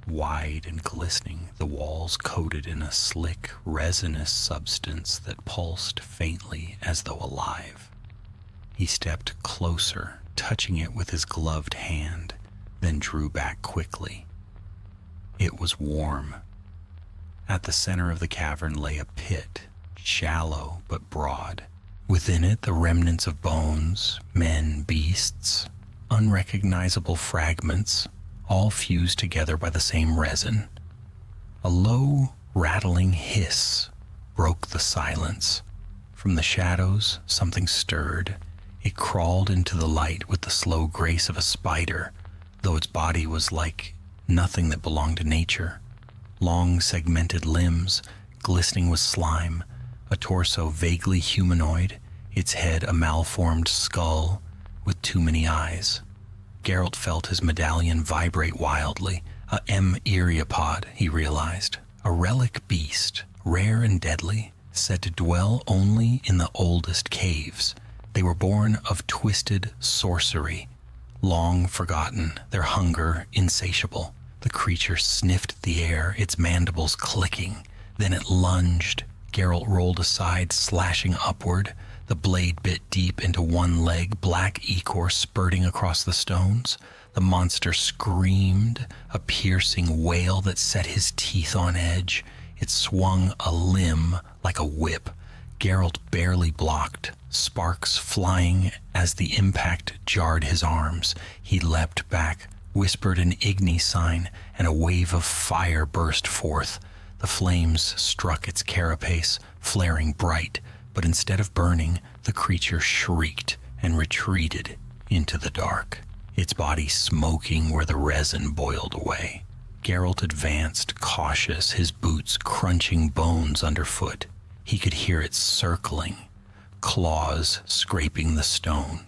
wide and glistening, the walls coated in a slick, resinous substance that pulsed faintly as though alive. He stepped closer, touching it with his gloved hand, then drew back quickly. It was warm. At the center of the cavern lay a pit, shallow but broad. Within it, the remnants of bones, men, beasts, unrecognizable fragments, all fused together by the same resin. A low, rattling hiss broke the silence. From the shadows, something stirred. It crawled into the light with the slow grace of a spider, though its body was like nothing that belonged to nature. Long, segmented limbs, glistening with slime, a torso vaguely humanoid, its head a malformed skull with too many eyes. Geralt felt his medallion vibrate wildly. A Eriopod, he realized. A relic beast, rare and deadly, said to dwell only in the oldest caves. They were born of twisted sorcery, long forgotten, their hunger insatiable. The creature sniffed the air, its mandibles clicking. Then it lunged. Geralt rolled aside, slashing upward. The blade bit deep into one leg, black ichor spurting across the stones. The monster screamed, a piercing wail that set his teeth on edge. It swung a limb like a whip. Geralt barely blocked, sparks flying as the impact jarred his arms. He leapt back, whispered an Igni sign, and a wave of fire burst forth. The flames struck its carapace, flaring bright, but instead of burning, the creature shrieked and retreated into the dark, its body smoking where the resin boiled away. Geralt advanced, cautious, his boots crunching bones underfoot. He could hear it circling, claws scraping the stone.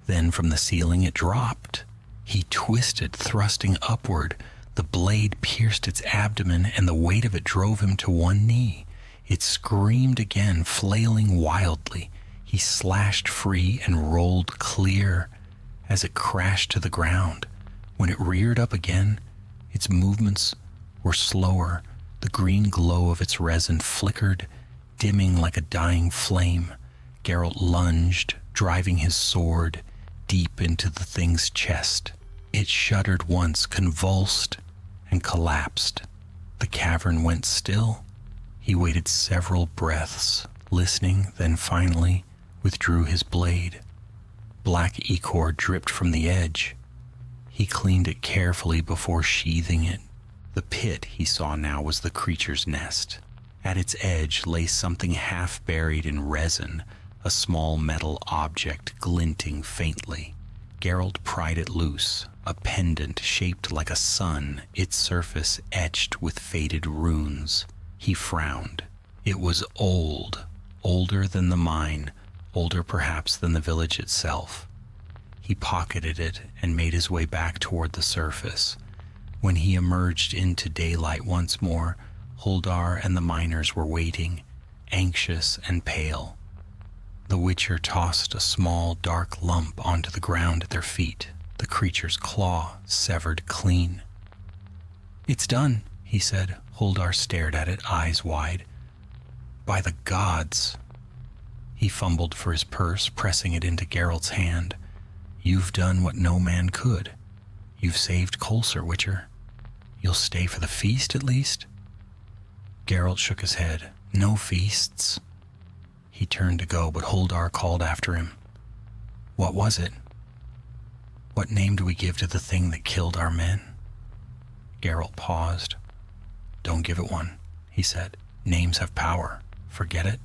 Then from the ceiling it dropped. He twisted, thrusting upward. The blade pierced its abdomen, and the weight of it drove him to one knee. It screamed again, flailing wildly. He slashed free and rolled clear as it crashed to the ground. When it reared up again, its movements were slower. The green glow of its resin flickered, dimming like a dying flame. Geralt lunged, driving his sword deep into the thing's chest. It shuddered once, convulsed, and collapsed. The cavern went still. He waited several breaths, listening, then finally withdrew his blade. Black ichor dripped from the edge. He cleaned it carefully before sheathing it. The pit he saw now was the creature's nest. At its edge lay something half buried in resin, a small metal object glinting faintly. Geralt pried it loose, a pendant shaped like a sun, its surface etched with faded runes. He frowned. It was old, older than the mine, older perhaps than the village itself. He pocketed it and made his way back toward the surface. When he emerged into daylight once more, Huldar and the miners were waiting, anxious and pale. The Witcher tossed a small, dark lump onto the ground at their feet, the creature's claw severed clean. "It's done," he said. Huldar stared at it, eyes wide. "By the gods!" He fumbled for his purse, pressing it into Geralt's hand. "You've done what no man could. You've saved Colser, Witcher. You'll stay for the feast, at least?" Geralt shook his head. "No feasts." He turned to go, but Huldar called after him. "What was it? What name do we give to the thing that killed our men?" Geralt paused. "Don't give it one," he said. "Names have power. Forget it."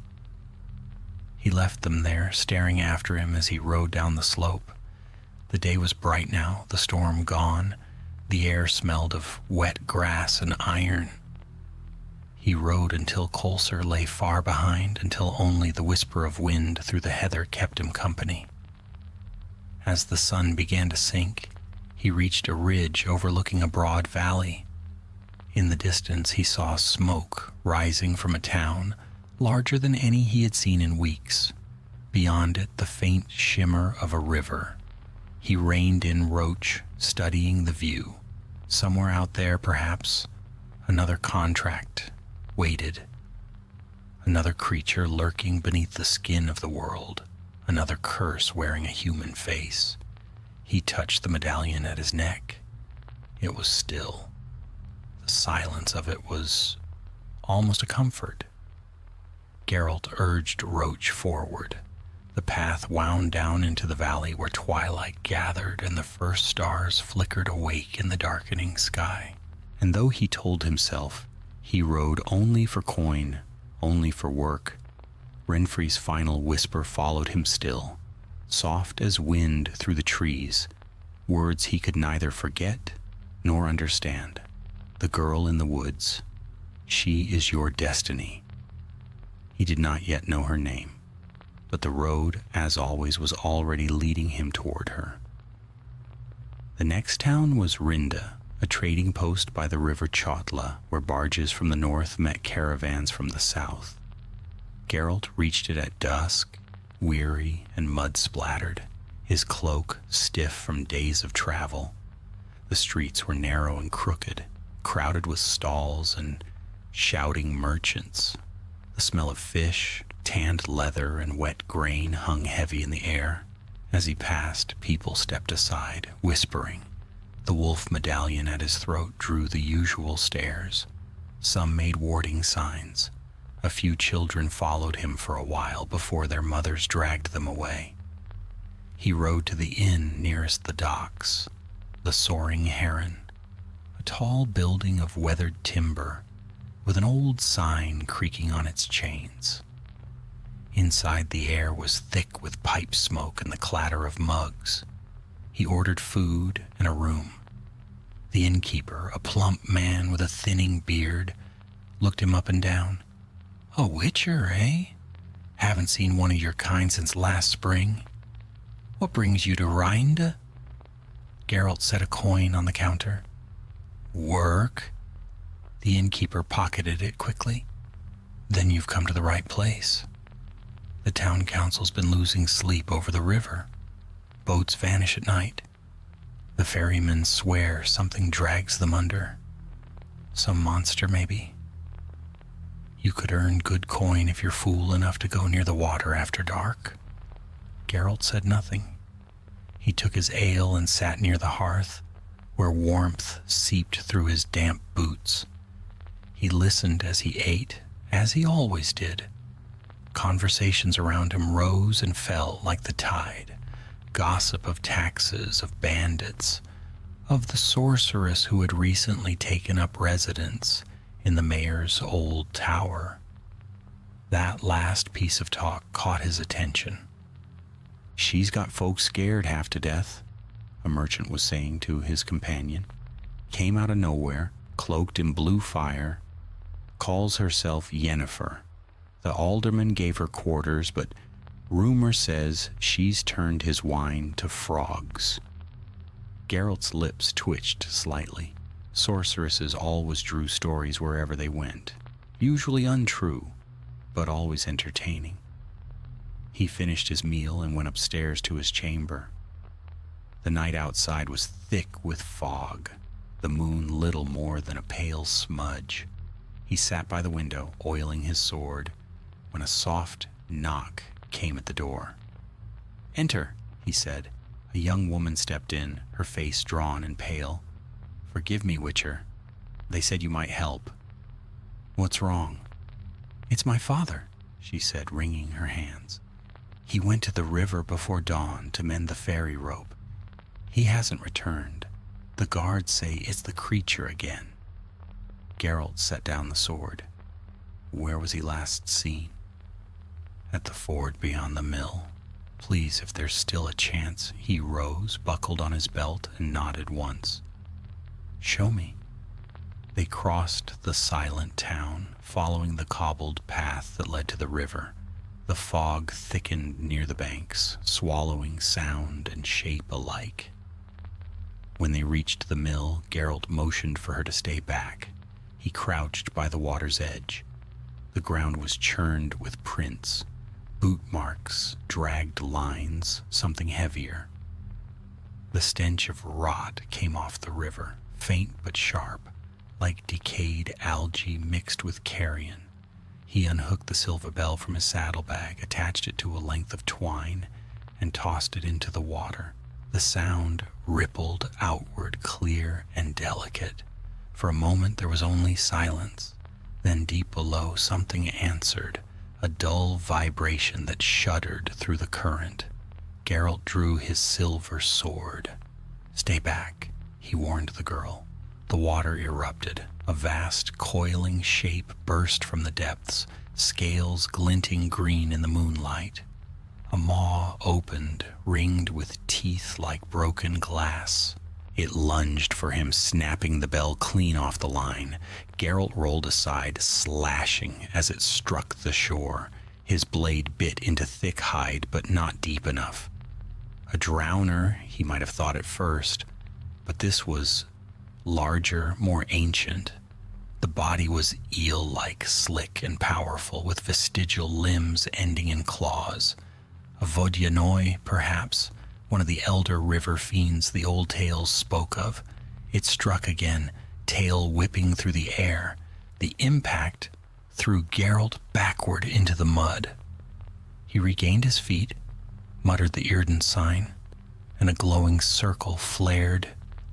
He left them there, staring after him as he rode down the slope. The day was bright now, the storm gone. The air smelled of wet grass and iron. He rode until Colser lay far behind, until only the whisper of wind through the heather kept him company. As the sun began to sink, he reached a ridge overlooking a broad valley. In the distance he saw smoke rising from a town, larger than any he had seen in weeks. Beyond it, the faint shimmer of a river. He reined in Roach, studying the view. Somewhere out there, perhaps, another contract waited. Another creature lurking beneath the skin of the world. Another curse wearing a human face. He touched the medallion at his neck. It was still. The silence of it was almost a comfort. Geralt urged Roach forward. The path wound down into the valley where twilight gathered and the first stars flickered awake in the darkening sky. And though he told himself he rode only for coin, only for work, Renfri's final whisper followed him still, soft as wind through the trees, words he could neither forget nor understand. "The girl in the woods, she is your destiny." He did not yet know her name, but the road, as always, was already leading him toward her. The next town was Rinda, a trading post by the river Chotla, where barges from the north met caravans from the south. Geralt reached it at dusk, weary and mud-splattered, his cloak stiff from days of travel. The streets were narrow and crooked, crowded with stalls and shouting merchants. The smell of fish, tanned leather, and wet grain hung heavy in the air. As he passed, people stepped aside, whispering. The wolf medallion at his throat drew the usual stares. Some made warding signs. A few children followed him for a while before their mothers dragged them away. He rode to the inn nearest the docks, the Soaring Heron, a tall building of weathered timber with an old sign creaking on its chains. Inside, the air was thick with pipe smoke and the clatter of mugs. He ordered food and a room. The innkeeper, a plump man with a thinning beard, looked him up and down. "A witcher, eh? Haven't seen one of your kind since last spring. What brings you to Rinda?" Geralt set a coin on the counter. "Work?" The innkeeper pocketed it quickly. "Then you've come to the right place. The town council's been losing sleep over the river. Boats vanish at night. The ferrymen swear something drags them under. Some monster, maybe. You could earn good coin if you're fool enough to go near the water after dark." Geralt said nothing. He took his ale and sat near the hearth, where warmth seeped through his damp boots. He listened as he ate, as he always did. Conversations around him rose and fell like the tide. Gossip of taxes, of bandits, of the sorceress who had recently taken up residence in the mayor's old tower. That last piece of talk caught his attention. "She's got folks scared half to death," a merchant was saying to his companion. "Came out of nowhere, cloaked in blue fire, calls herself Yennefer. The alderman gave her quarters, but rumor says she's turned his wine to frogs." Geralt's lips twitched slightly. Sorceresses always drew stories wherever they went, usually untrue, but always entertaining. He finished his meal and went upstairs to his chamber. The night outside was thick with fog, the moon little more than a pale smudge. He sat by the window, oiling his sword, when a soft knock came at the door. "Enter," he said. A young woman stepped in, her face drawn and pale. "Forgive me, Witcher. They said you might help." "What's wrong?" "It's my father," she said, wringing her hands. "He went to the river before dawn to mend the ferry rope. He hasn't returned. The guards say it's the creature again." Geralt set down the sword. "Where was he last seen?" "At the ford beyond the mill. Please, if there's still a chance." He rose, buckled on his belt, and nodded once. "Show me." They crossed the silent town, following the cobbled path that led to the river. The fog thickened near the banks, swallowing sound and shape alike. When they reached the mill, Geralt motioned for her to stay back. He crouched by the water's edge. The ground was churned with prints, boot marks, dragged lines, something heavier. The stench of rot came off the river, faint but sharp, like decayed algae mixed with carrion. He unhooked the silver bell from his saddlebag, attached it to a length of twine, and tossed it into the water. The sound rippled outward, clear and delicate. For a moment there was only silence. Then deep below something answered, a dull vibration that shuddered through the current. Geralt drew his silver sword. "Stay back," he warned the girl. The water erupted. A vast, coiling shape burst from the depths, scales glinting green in the moonlight. A maw opened, ringed with teeth like broken glass. It lunged for him, snapping the bell clean off the line. Geralt rolled aside, slashing as it struck the shore. His blade bit into thick hide, but not deep enough. A drowner, he might have thought at first, but this was larger, more ancient. The body was eel-like, slick and powerful, with vestigial limbs ending in claws. A Vodyanoi, perhaps, one of the elder river fiends the old tales spoke of. It struck again, tail whipping through the air. The impact threw Geralt backward into the mud. He regained his feet, muttered the Irden sign, and a glowing circle flared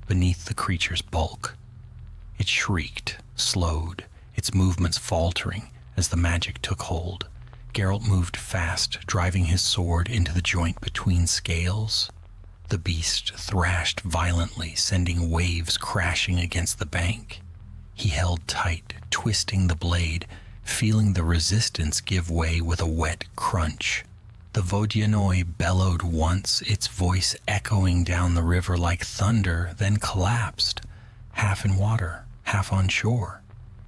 beneath the creature's bulk. It shrieked, slowed, its movements faltering as the magic took hold. Geralt moved fast, driving his sword into the joint between scales. The beast thrashed violently, sending waves crashing against the bank. He held tight, twisting the blade, feeling the resistance give way with a wet crunch. The Vodyanoi bellowed once, its voice echoing down the river like thunder, then collapsed, half in water, half on shore.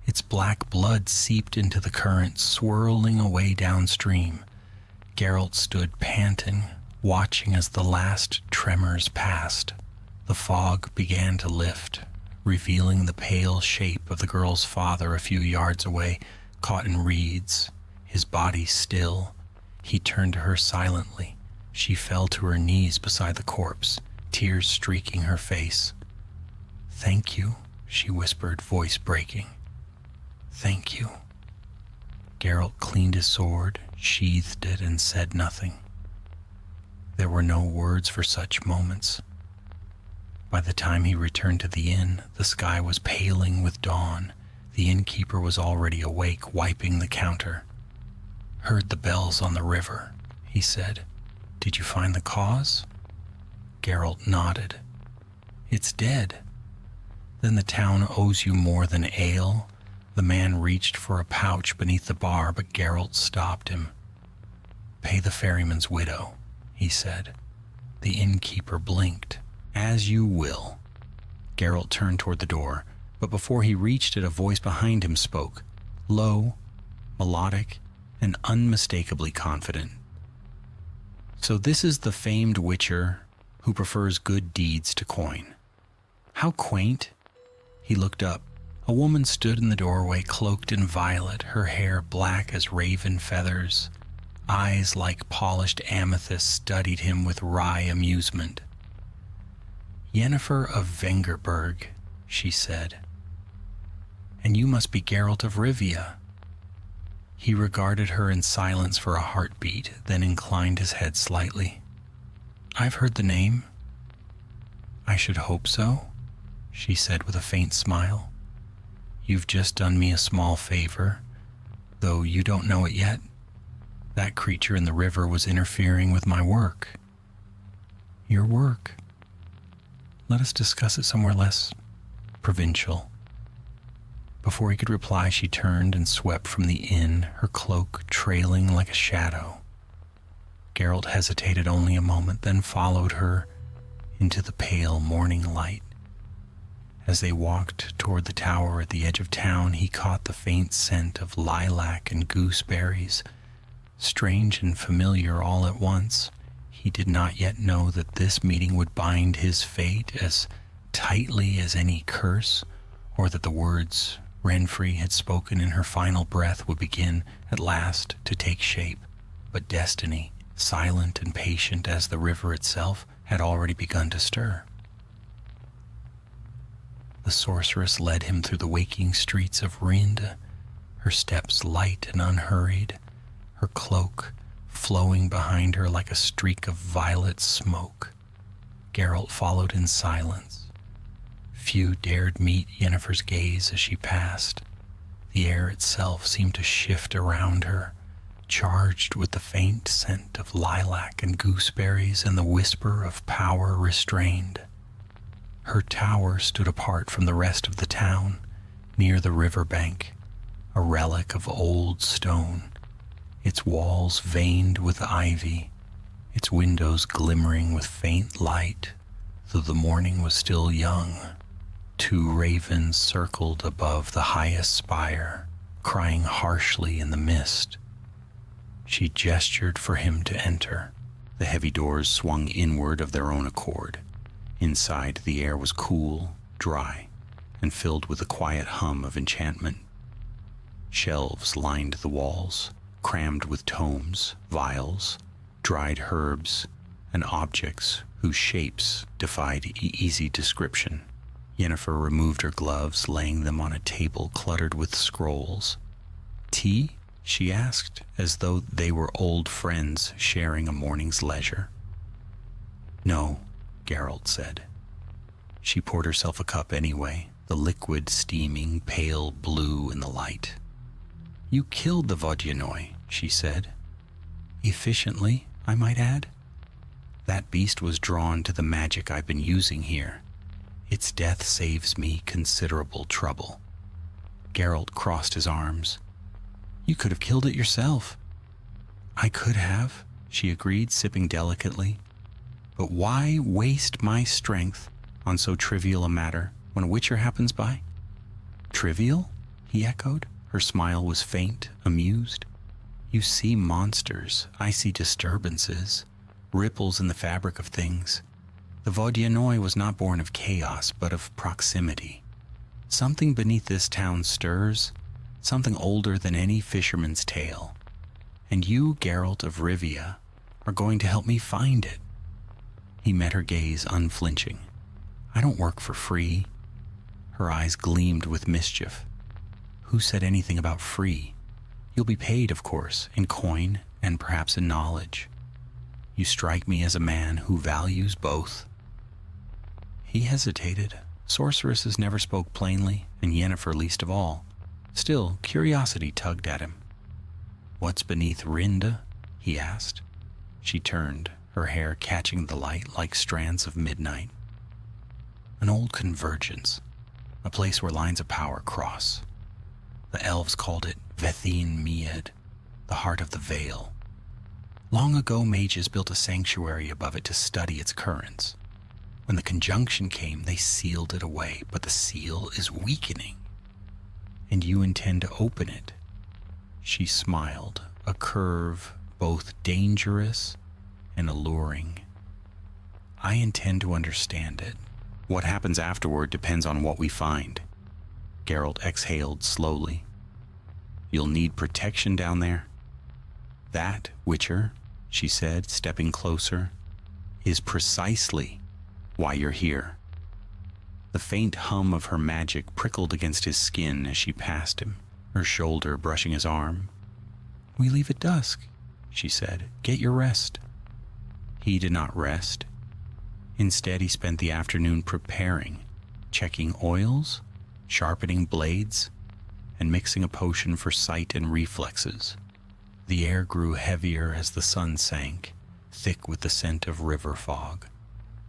Its black blood seeped into the current, swirling away downstream. Geralt stood panting, watching as the last tremors passed. The fog began to lift, revealing the pale shape of the girl's father a few yards away, caught in reeds, his body still. He turned to her silently. She fell to her knees beside the corpse, tears streaking her face. "Thank you," she whispered, voice breaking. "Thank you." Geralt cleaned his sword, sheathed it, and said nothing. There were no words for such moments. By the time he returned to the inn, the sky was paling with dawn. The innkeeper was already awake, wiping the counter. "Heard the bells on the river," he said. "Did you find the cause?" Geralt nodded. It's dead. Then the town owes you more than ale. The man reached for a pouch beneath the bar, but Geralt stopped him. Pay the ferryman's widow, he said. The innkeeper blinked. As you will. Geralt turned toward the door, but before he reached it, a voice behind him spoke, low, melodic, and unmistakably confident. So this is the famed witcher who prefers good deeds to coin. How quaint. He looked up. A woman stood in the doorway, cloaked in violet, her hair black as raven feathers. Eyes like polished amethyst studied him with wry amusement. Yennefer of Vengerberg, she said. And you must be Geralt of Rivia. He regarded her in silence for a heartbeat, then inclined his head slightly. I've heard the name. I should hope so, she said with a faint smile. You've just done me a small favor, though you don't know it yet. That creature in the river was interfering with my work. Your work? Let us discuss it somewhere less provincial. Before he could reply, she turned and swept from the inn, her cloak trailing like a shadow. Geralt hesitated only a moment, then followed her into the pale morning light. As they walked toward the tower at the edge of town, he caught the faint scent of lilac and gooseberries, strange and familiar all at once. He did not yet know that this meeting would bind his fate as tightly as any curse, or that the words Renfrey had spoken in her final breath would begin at last to take shape. But destiny, silent and patient as the river itself, had already begun to stir. The sorceress led him through the waking streets of Rinde, her steps light and unhurried, her cloak flowing behind her like a streak of violet smoke. Geralt followed in silence. Few dared meet Yennefer's gaze as she passed. The air itself seemed to shift around her, charged with the faint scent of lilac and gooseberries and the whisper of power restrained. Her tower stood apart from the rest of the town, near the river bank, a relic of old stone, its walls veined with ivy, its windows glimmering with faint light, though the morning was still young. Two ravens circled above the highest spire, crying harshly in the mist. She gestured for him to enter. The heavy doors swung inward of their own accord. Inside, the air was cool, dry, and filled with the quiet hum of enchantment. Shelves lined the walls, crammed with tomes, vials, dried herbs, and objects whose shapes defied easy description. Yennefer removed her gloves, laying them on a table cluttered with scrolls. Tea? She asked, as though they were old friends sharing a morning's leisure. No, Geralt said. She poured herself a cup anyway, the liquid steaming pale blue in the light. You killed the Vodyanoi, she said. Efficiently, I might add. That beast was drawn to the magic I've been using here. Its death saves me considerable trouble. Geralt crossed his arms. You could have killed it yourself. I could have, she agreed, sipping delicately. But why waste my strength on so trivial a matter when a witcher happens by? Trivial? He echoed. Her smile was faint, amused. You see monsters. I see disturbances, ripples in the fabric of things. The Vodyanoi was not born of chaos, but of proximity. Something beneath this town stirs, something older than any fisherman's tale. And you, Geralt of Rivia, are going to help me find it. He met her gaze unflinching. I don't work for free. Her eyes gleamed with mischief. Who said anything about free? You'll be paid, of course, in coin and perhaps in knowledge. You strike me as a man who values both. He hesitated. Sorceresses never spoke plainly, and Yennefer least of all. Still, curiosity tugged at him. What's beneath Rinde? He asked. She turned, her hair catching the light like strands of midnight. An old convergence, a place where lines of power cross. The elves called it Vethine Mead, the heart of the Vale. Long ago, mages built a sanctuary above it to study its currents. When the conjunction came, they sealed it away, but the seal is weakening. And you intend to open it. She smiled, a curve both dangerous and alluring. I intend to understand it. What happens afterward depends on what we find. Geralt exhaled slowly. You'll need protection down there. That, Witcher, she said, stepping closer, is precisely why you're here. The faint hum of her magic prickled against his skin as she passed him, her shoulder brushing his arm. We leave at dusk, she said. Get your rest. He did not rest. Instead, he spent the afternoon preparing, checking oils, sharpening blades, and mixing a potion for sight and reflexes. The air grew heavier as the sun sank, thick with the scent of river fog.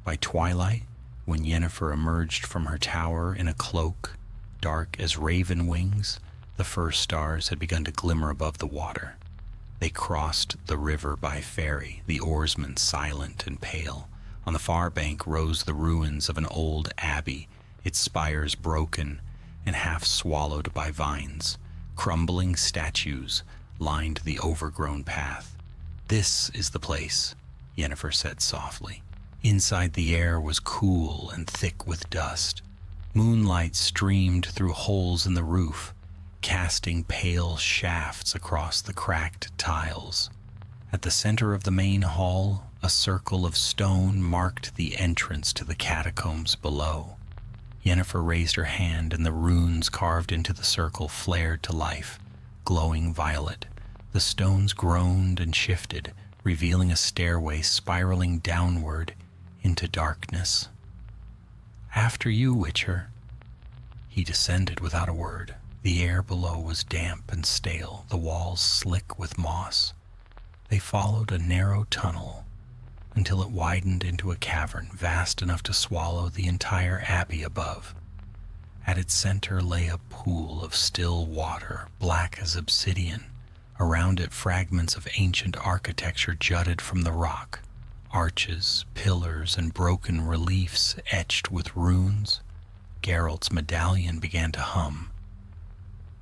By twilight, when Yennefer emerged from her tower in a cloak, dark as raven wings, the first stars had begun to glimmer above the water. They crossed the river by ferry, the oarsmen silent and pale. On the far bank rose the ruins of an old abbey, its spires broken and half swallowed by vines. Crumbling statues lined the overgrown path. This is the place, Yennefer said softly. Inside, the air was cool and thick with dust. Moonlight streamed through holes in the roof, casting pale shafts across the cracked tiles. At the center of the main hall, a circle of stone marked the entrance to the catacombs below. Yennefer raised her hand, and the runes carved into the circle flared to life, glowing violet. The stones groaned and shifted, revealing a stairway spiraling downward into darkness. After you, Witcher. He descended without a word. The air below was damp and stale, the walls slick with moss. They followed a narrow tunnel until it widened into a cavern vast enough to swallow the entire abbey above. At its center lay a pool of still water, black as obsidian. Around it, fragments of ancient architecture jutted from the rock. Arches, pillars, and broken reliefs etched with runes. Geralt's medallion began to hum.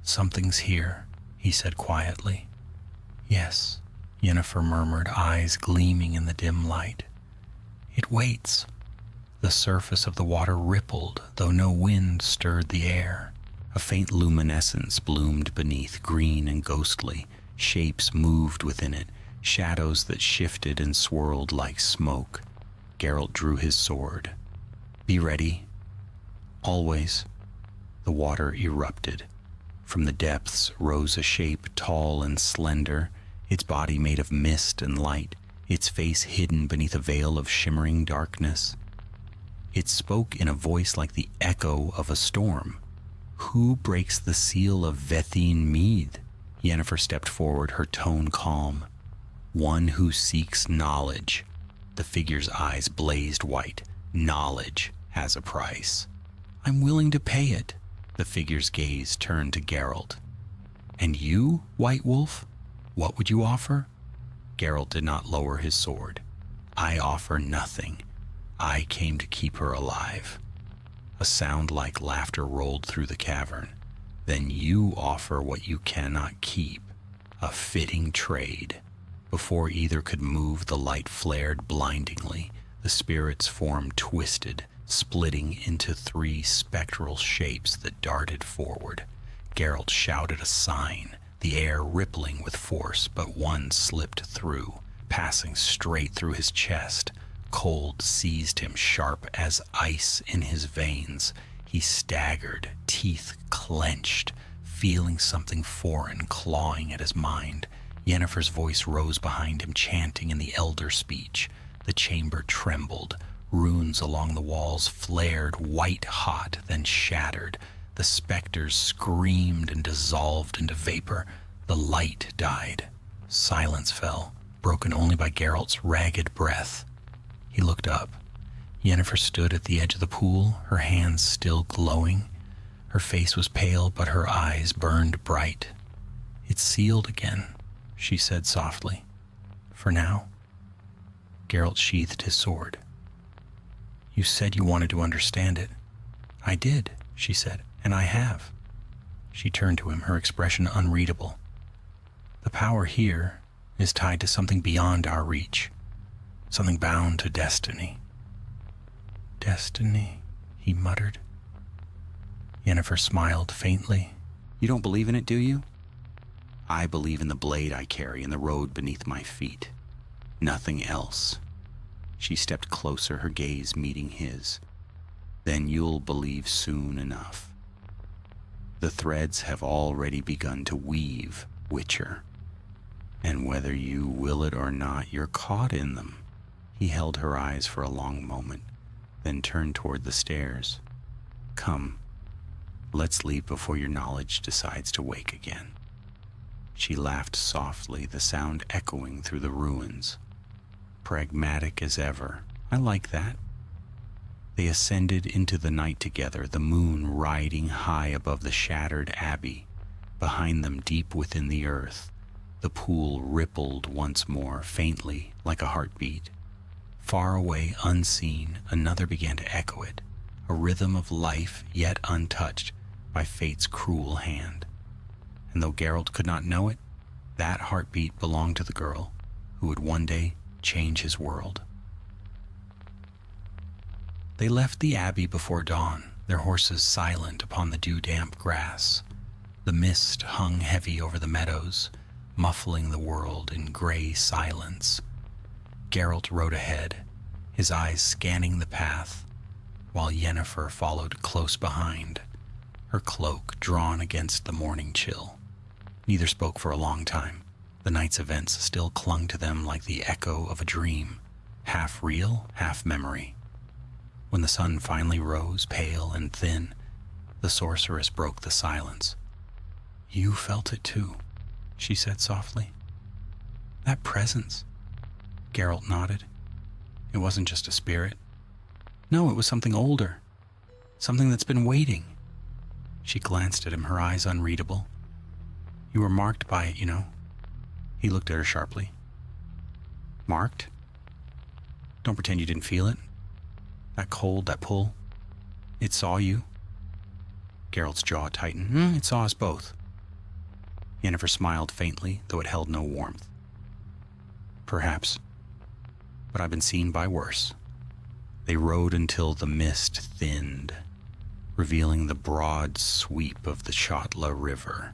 Something's here, he said quietly. Yes, Yennefer murmured, eyes gleaming in the dim light. It waits. The surface of the water rippled, though no wind stirred the air. A faint luminescence bloomed beneath, green and ghostly. Shapes moved within it, shadows that shifted and swirled like smoke. Geralt drew his sword. Be ready. Always. The water erupted. From the depths rose a shape tall and slender, its body made of mist and light, its face hidden beneath a veil of shimmering darkness. It spoke in a voice like the echo of a storm. Who breaks the seal of Vethine Mead? Yennefer stepped forward, her tone calm. One who seeks knowledge. The figure's eyes blazed white. Knowledge has a price. I'm willing to pay it. The figure's gaze turned to Geralt. And you, White Wolf? What would you offer? Geralt did not lower his sword. I offer nothing. I came to keep her alive. A sound like laughter rolled through the cavern. Then you offer what you cannot keep. A fitting trade. Before either could move, the light flared blindingly. The spirit's form twisted, splitting into three spectral shapes that darted forward. Geralt shouted a sign, the air rippling with force, but one slipped through, passing straight through his chest. Cold seized him, sharp as ice in his veins. He staggered, teeth clenched, feeling something foreign clawing at his mind. Yennefer's voice rose behind him, chanting in the elder speech. The chamber trembled. Runes along the walls flared white-hot, then shattered. The specters screamed and dissolved into vapor. The light died. Silence fell, broken only by Geralt's ragged breath. He looked up. Yennefer stood at the edge of the pool, her hands still glowing. Her face was pale, but her eyes burned bright. "It's sealed again," she said softly. "For now." Geralt sheathed his sword. "You said you wanted to understand it." "I did," she said, "and I have." She turned to him, her expression unreadable. "The power here is tied to something beyond our reach, something bound to destiny." "Destiny," he muttered. Yennefer smiled faintly. "You don't believe in it, do you? I believe in the blade I carry and the road beneath my feet. Nothing else." She stepped closer, her gaze meeting his. "Then you'll believe soon enough. The threads have already begun to weave, Witcher. And whether you will it or not, you're caught in them." He held her eyes for a long moment, then turned toward the stairs. "Come, let's leave before your knowledge decides to wake again." She laughed softly, the sound echoing through the ruins. "Pragmatic as ever. I like that." They ascended into the night together, the moon riding high above the shattered abbey. Behind them, deep within the earth, the pool rippled once more, faintly, like a heartbeat. Far away, unseen, another began to echo it, a rhythm of life yet untouched by fate's cruel hand. And though Geralt could not know it, that heartbeat belonged to the girl who would one day change his world. They left the abbey before dawn, their horses silent upon the dew-damp grass. The mist hung heavy over the meadows, muffling the world in gray silence. Geralt rode ahead, his eyes scanning the path, while Yennefer followed close behind, her cloak drawn against the morning chill. Neither spoke for a long time. The night's events still clung to them like the echo of a dream, half real, half memory. When the sun finally rose, pale and thin, the sorceress broke the silence. "You felt it too," she said softly. "That presence." Geralt nodded. "It wasn't just a spirit. No, it was something older. Something that's been waiting." She glanced at him, her eyes unreadable. "You were marked by it, you know." He looked at her sharply. "Marked? Don't pretend you didn't feel it. That cold, that pull. It saw you." Geralt's jaw tightened. "It saw us both." Yennefer smiled faintly, though it held no warmth. "Perhaps. But I've been seen by worse." They rode until the mist thinned, revealing the broad sweep of the Shotla River,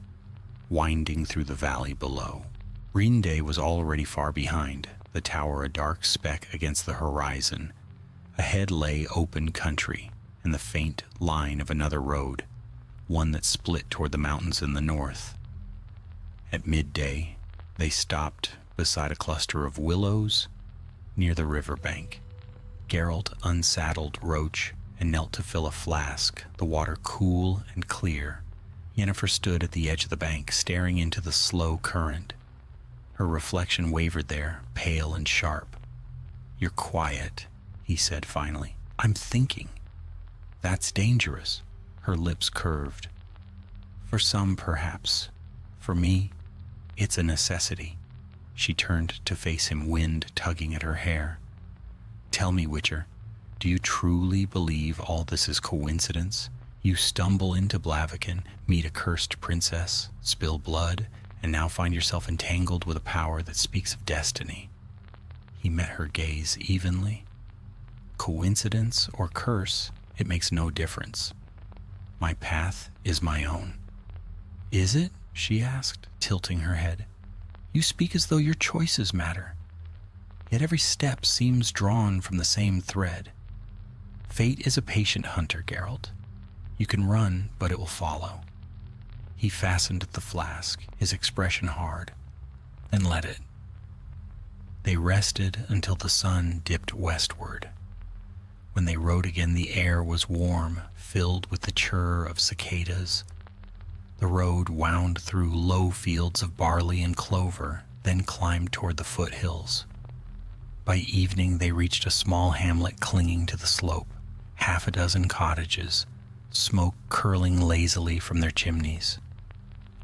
winding through the valley below. Rinde was already far behind, the tower a dark speck against the horizon. Ahead lay open country and the faint line of another road, one that split toward the mountains in the north. At midday, they stopped beside a cluster of willows near the riverbank. Geralt unsaddled Roach and knelt to fill a flask, the water cool and clear. Yennefer stood at the edge of the bank, staring into the slow current. Her reflection wavered there, pale and sharp. "You're quiet," he said finally. "I'm thinking." "That's dangerous." Her lips curved. "For some, perhaps. For me, it's a necessity." She turned to face him, wind tugging at her hair. "Tell me, Witcher, do you truly believe all this is coincidence? You stumble into Blaviken, meet a cursed princess, spill blood, and now find yourself entangled with a power that speaks of destiny." He met her gaze evenly. "Coincidence or curse, it makes no difference. My path is my own." "Is it?" she asked, tilting her head. "You speak as though your choices matter. Yet every step seems drawn from the same thread. Fate is a patient hunter, Geralt. You can run, but it will follow." He fastened the flask, his expression hard, then let it. They rested until the sun dipped westward. When they rode again, the air was warm, filled with the chirr of cicadas. The road wound through low fields of barley and clover, then climbed toward the foothills. By evening, they reached a small hamlet clinging to the slope, half a dozen cottages, smoke curling lazily from their chimneys.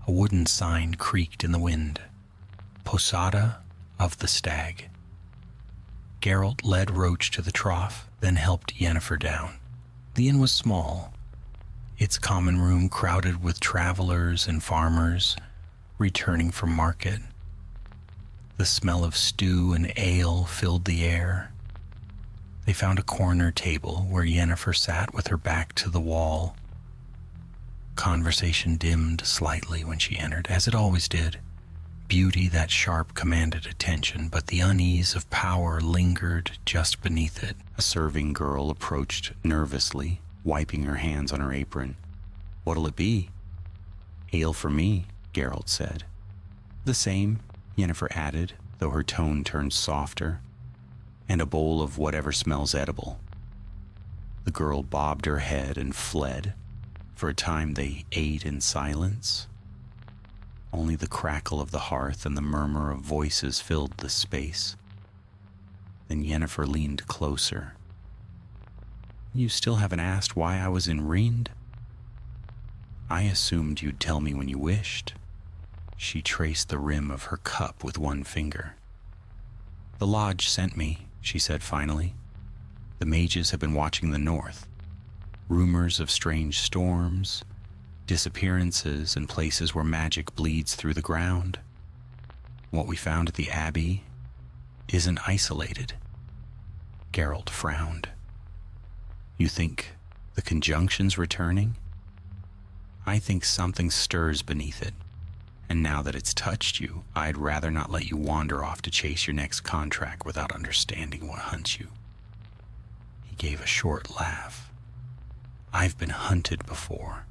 A wooden sign creaked in the wind. Posada of the Stag. Geralt led Roach to the trough, then helped Yennefer down. The inn was small, its common room crowded with travelers and farmers returning from market. The smell of stew and ale filled the air. They found a corner table where Yennefer sat with her back to the wall. Conversation dimmed slightly when she entered, as it always did. Beauty that sharp commanded attention, but the unease of power lingered just beneath it. A serving girl approached nervously, wiping her hands on her apron. "What'll it be?" "Ale for me," Geralt said. "The same," Yennefer added, though her tone turned softer. "And a bowl of whatever smells edible." The girl bobbed her head and fled. For a time they ate in silence. Only the crackle of the hearth and the murmur of voices filled the space. Then Yennefer leaned closer. "You still haven't asked why I was in Rind?" "I assumed you'd tell me when you wished." She traced the rim of her cup with one finger. "The lodge sent me," she said finally. "The mages have been watching the north. Rumors of strange storms, disappearances in places where magic bleeds through the ground. What we found at the Abbey isn't isolated." Geralt frowned. "You think the conjunction's returning?" "I think something stirs beneath it, and now that it's touched you, I'd rather not let you wander off to chase your next contract without understanding what hunts you." He gave a short laugh. "I've been hunted before."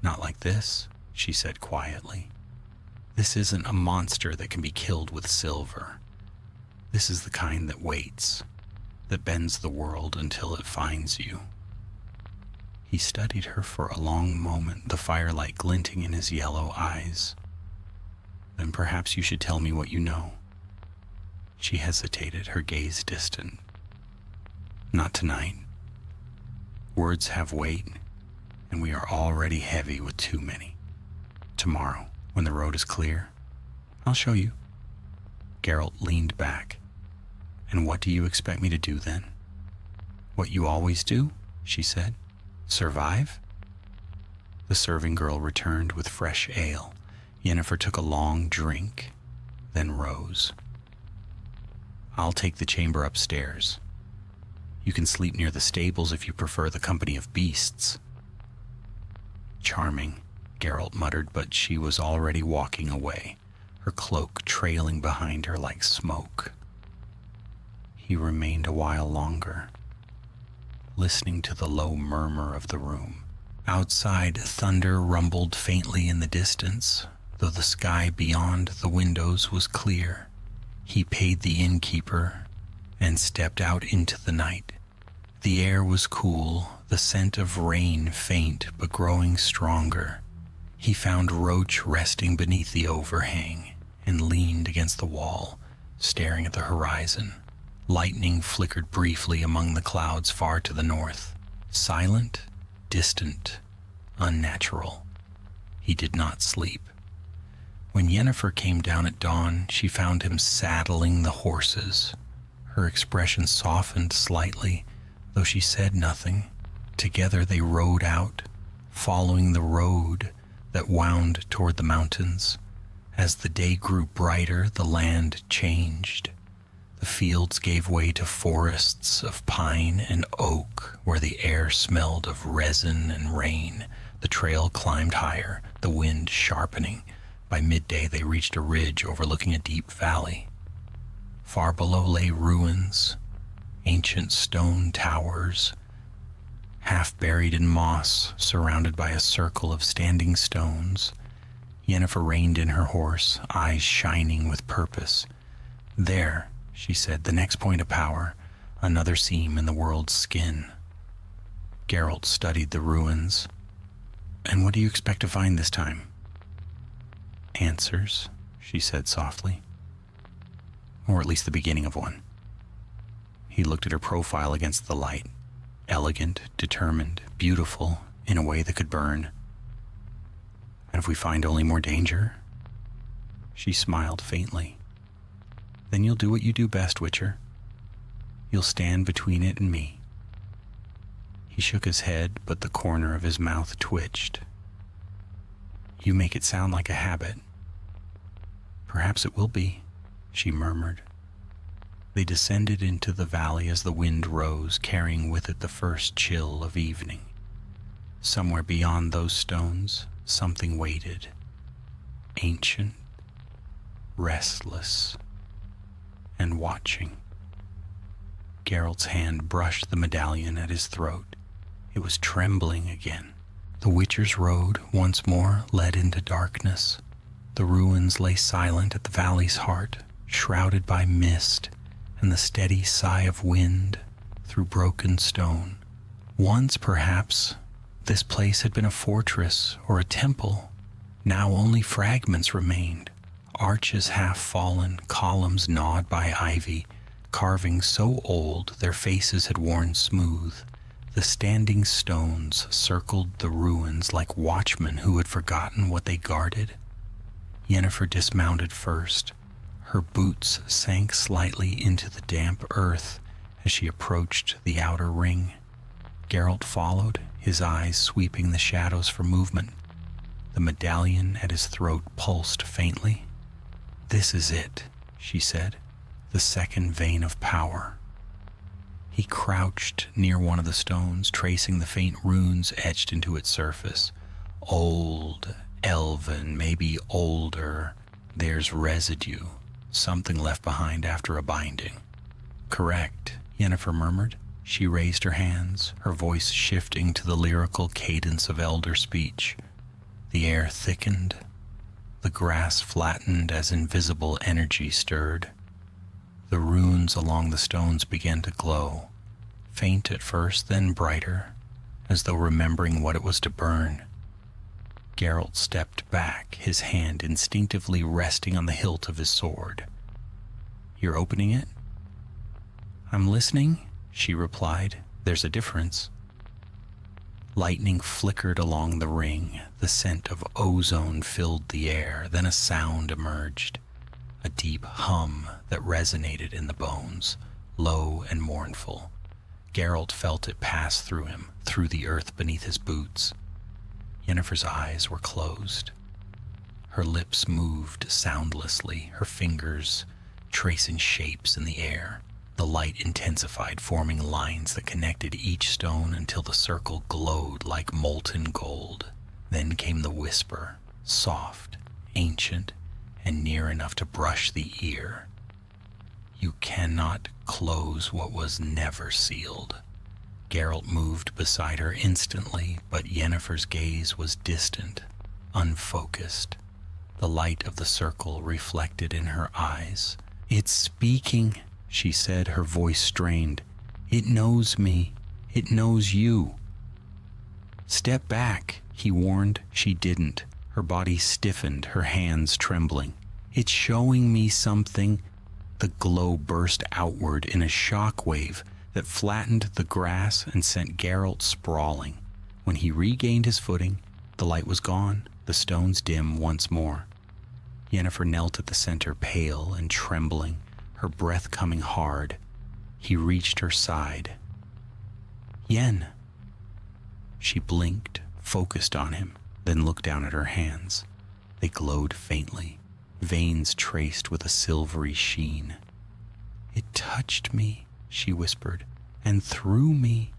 "Not like this," she said quietly. "This isn't a monster that can be killed with silver. This is the kind that waits, that bends the world until it finds you." He studied her for a long moment, the firelight glinting in his yellow eyes. "Then perhaps you should tell me what you know." She hesitated, her gaze distant. "Not tonight. Words have weight, and we are already heavy with too many. Tomorrow, when the road is clear, I'll show you." Geralt leaned back. "And what do you expect me to do then?" "What you always do," she said. "Survive?" The serving girl returned with fresh ale. Yennefer took a long drink, then rose. "I'll take the chamber upstairs. You can sleep near the stables if you prefer the company of beasts." "Charming," Geralt muttered, but she was already walking away, her cloak trailing behind her like smoke. He remained a while longer, listening to the low murmur of the room. Outside, thunder rumbled faintly in the distance, though the sky beyond the windows was clear. He paid the innkeeper and stepped out into the night. The air was cool, the scent of rain faint but growing stronger. He found Roach resting beneath the overhang and leaned against the wall, staring at the horizon. Lightning flickered briefly among the clouds far to the north. Silent, distant, unnatural. He did not sleep. When Yennefer came down at dawn, she found him saddling the horses. Her expression softened slightly, though she said nothing. Together they rode out, following the road that wound toward the mountains. As the day grew brighter, the land changed. The fields gave way to forests of pine and oak, where the air smelled of resin and rain. The trail climbed higher, the wind sharpening. By midday they reached a ridge overlooking a deep valley. Far below lay ruins, ancient stone towers, half buried in moss, surrounded by a circle of standing stones. Yennefer reined in her horse, eyes shining with purpose. "There," she said, "the next point of power, another seam in the world's skin." Geralt studied the ruins. "And what do you expect to find this time?" "Answers," she said softly. "Or at least the beginning of one." He looked at her profile against the light. Elegant, determined, beautiful, in a way that could burn. And if we find only more danger? She smiled faintly. Then you'll do what you do best, Witcher. You'll stand between it and me. He shook his head, but the corner of his mouth twitched. You make it sound like a habit. Perhaps it will be, she murmured. They descended into the valley as the wind rose, carrying with it the first chill of evening. Somewhere beyond those stones, something waited. Ancient, restless, and watching. Geralt's hand brushed the medallion at his throat. It was trembling again. The Witcher's road once more led into darkness. The ruins lay silent at the valley's heart, shrouded by mist and the steady sigh of wind through broken stone. Once, perhaps, this place had been a fortress or a temple. Now only fragments remained, arches half fallen, columns gnawed by ivy, carvings so old their faces had worn smooth. The standing stones circled the ruins like watchmen who had forgotten what they guarded. Yennefer dismounted first. Her boots sank slightly into the damp earth as she approached the outer ring. Geralt followed, his eyes sweeping the shadows for movement. The medallion at his throat pulsed faintly. This is it, she said, the second vein of power. He crouched near one of the stones, tracing the faint runes etched into its surface. Old, elven, maybe older. There's residue, something left behind after a binding. Correct, Yennefer murmured. She raised her hands, her voice shifting to the lyrical cadence of elder speech. The air thickened. The grass flattened as invisible energy stirred. The runes along the stones began to glow, faint at first, then brighter, as though remembering what it was to burn. Geralt stepped back, his hand instinctively resting on the hilt of his sword. You're opening it? I'm listening, she replied. There's a difference. Lightning flickered along the ring. The scent of ozone filled the air. Then a sound emerged. A deep hum that resonated in the bones, low and mournful. Geralt felt it pass through him, through the earth beneath his boots. Yennefer's eyes were closed. Her lips moved soundlessly, her fingers tracing shapes in the air. The light intensified, forming lines that connected each stone until the circle glowed like molten gold. Then came the whisper, soft, ancient, and near enough to brush the ear. You cannot close what was never sealed. Geralt moved beside her instantly, but Yennefer's gaze was distant, unfocused. The light of the circle reflected in her eyes. It's speaking, she said, her voice strained. It knows me. It knows you. Step back, he warned. She didn't. Her body stiffened, her hands trembling. It's showing me something. The glow burst outward in a shock wave that flattened the grass and sent Geralt sprawling. When he regained his footing, the light was gone, the stones dim once more. Yennefer knelt at the center, pale and trembling, her breath coming hard. He reached her side. Yen. She blinked, focused on him, then looked down at her hands. They glowed faintly, veins traced with a silvery sheen. It touched me, she whispered, and through me.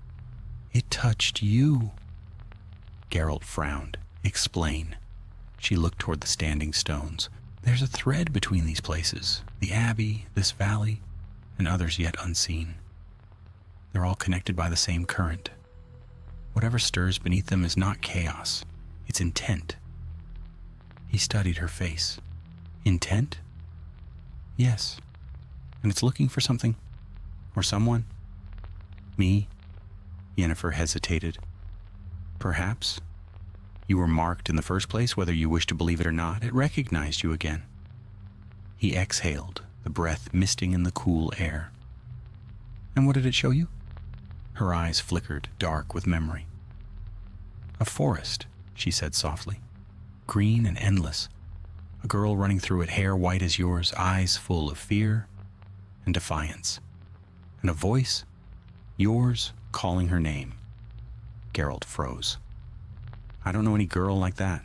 It touched you. Geralt frowned. Explain. She looked toward the standing stones. There's a thread between these places, the abbey, this valley, and others yet unseen. They're all connected by the same current. Whatever stirs beneath them is not chaos, it's intent. He studied her face. Intent? Yes. And it's looking for something. Or someone. Me? Yennefer hesitated. Perhaps. You were marked in the first place, whether you wish to believe it or not. It recognized you again. He exhaled, the breath misting in the cool air. And what did it show you? Her eyes flickered, dark with memory. A forest, she said softly. Green and endless. A girl running through it, hair white as yours, eyes full of fear and defiance. And a voice, yours, calling her name. Geralt froze. I don't know any girl like that.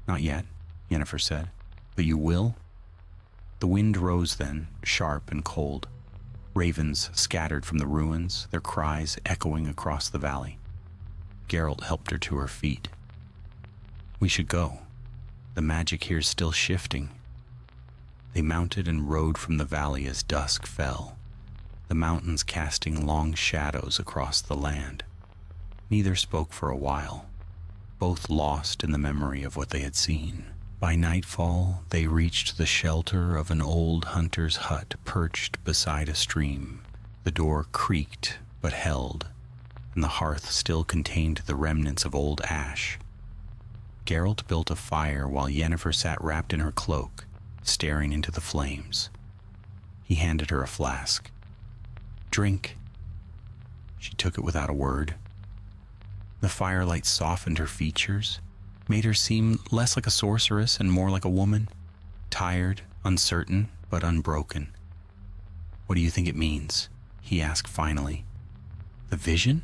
Not yet, Yennefer said. But you will? The wind rose then, sharp and cold. Ravens scattered from the ruins, their cries echoing across the valley. Geralt helped her to her feet. We should go. The magic here's still shifting. They mounted and rode from the valley as dusk fell, the mountains casting long shadows across the land. Neither spoke for a while, both lost in the memory of what they had seen. By nightfall, they reached the shelter of an old hunter's hut perched beside a stream. The door creaked but held, and the hearth still contained the remnants of old ash. Geralt built a fire while Yennefer sat wrapped in her cloak, staring into the flames. He handed her a flask. Drink. She took it without a word. The firelight softened her features, made her seem less like a sorceress and more like a woman, tired, uncertain, but unbroken. What do you think it means? He asked finally. The vision?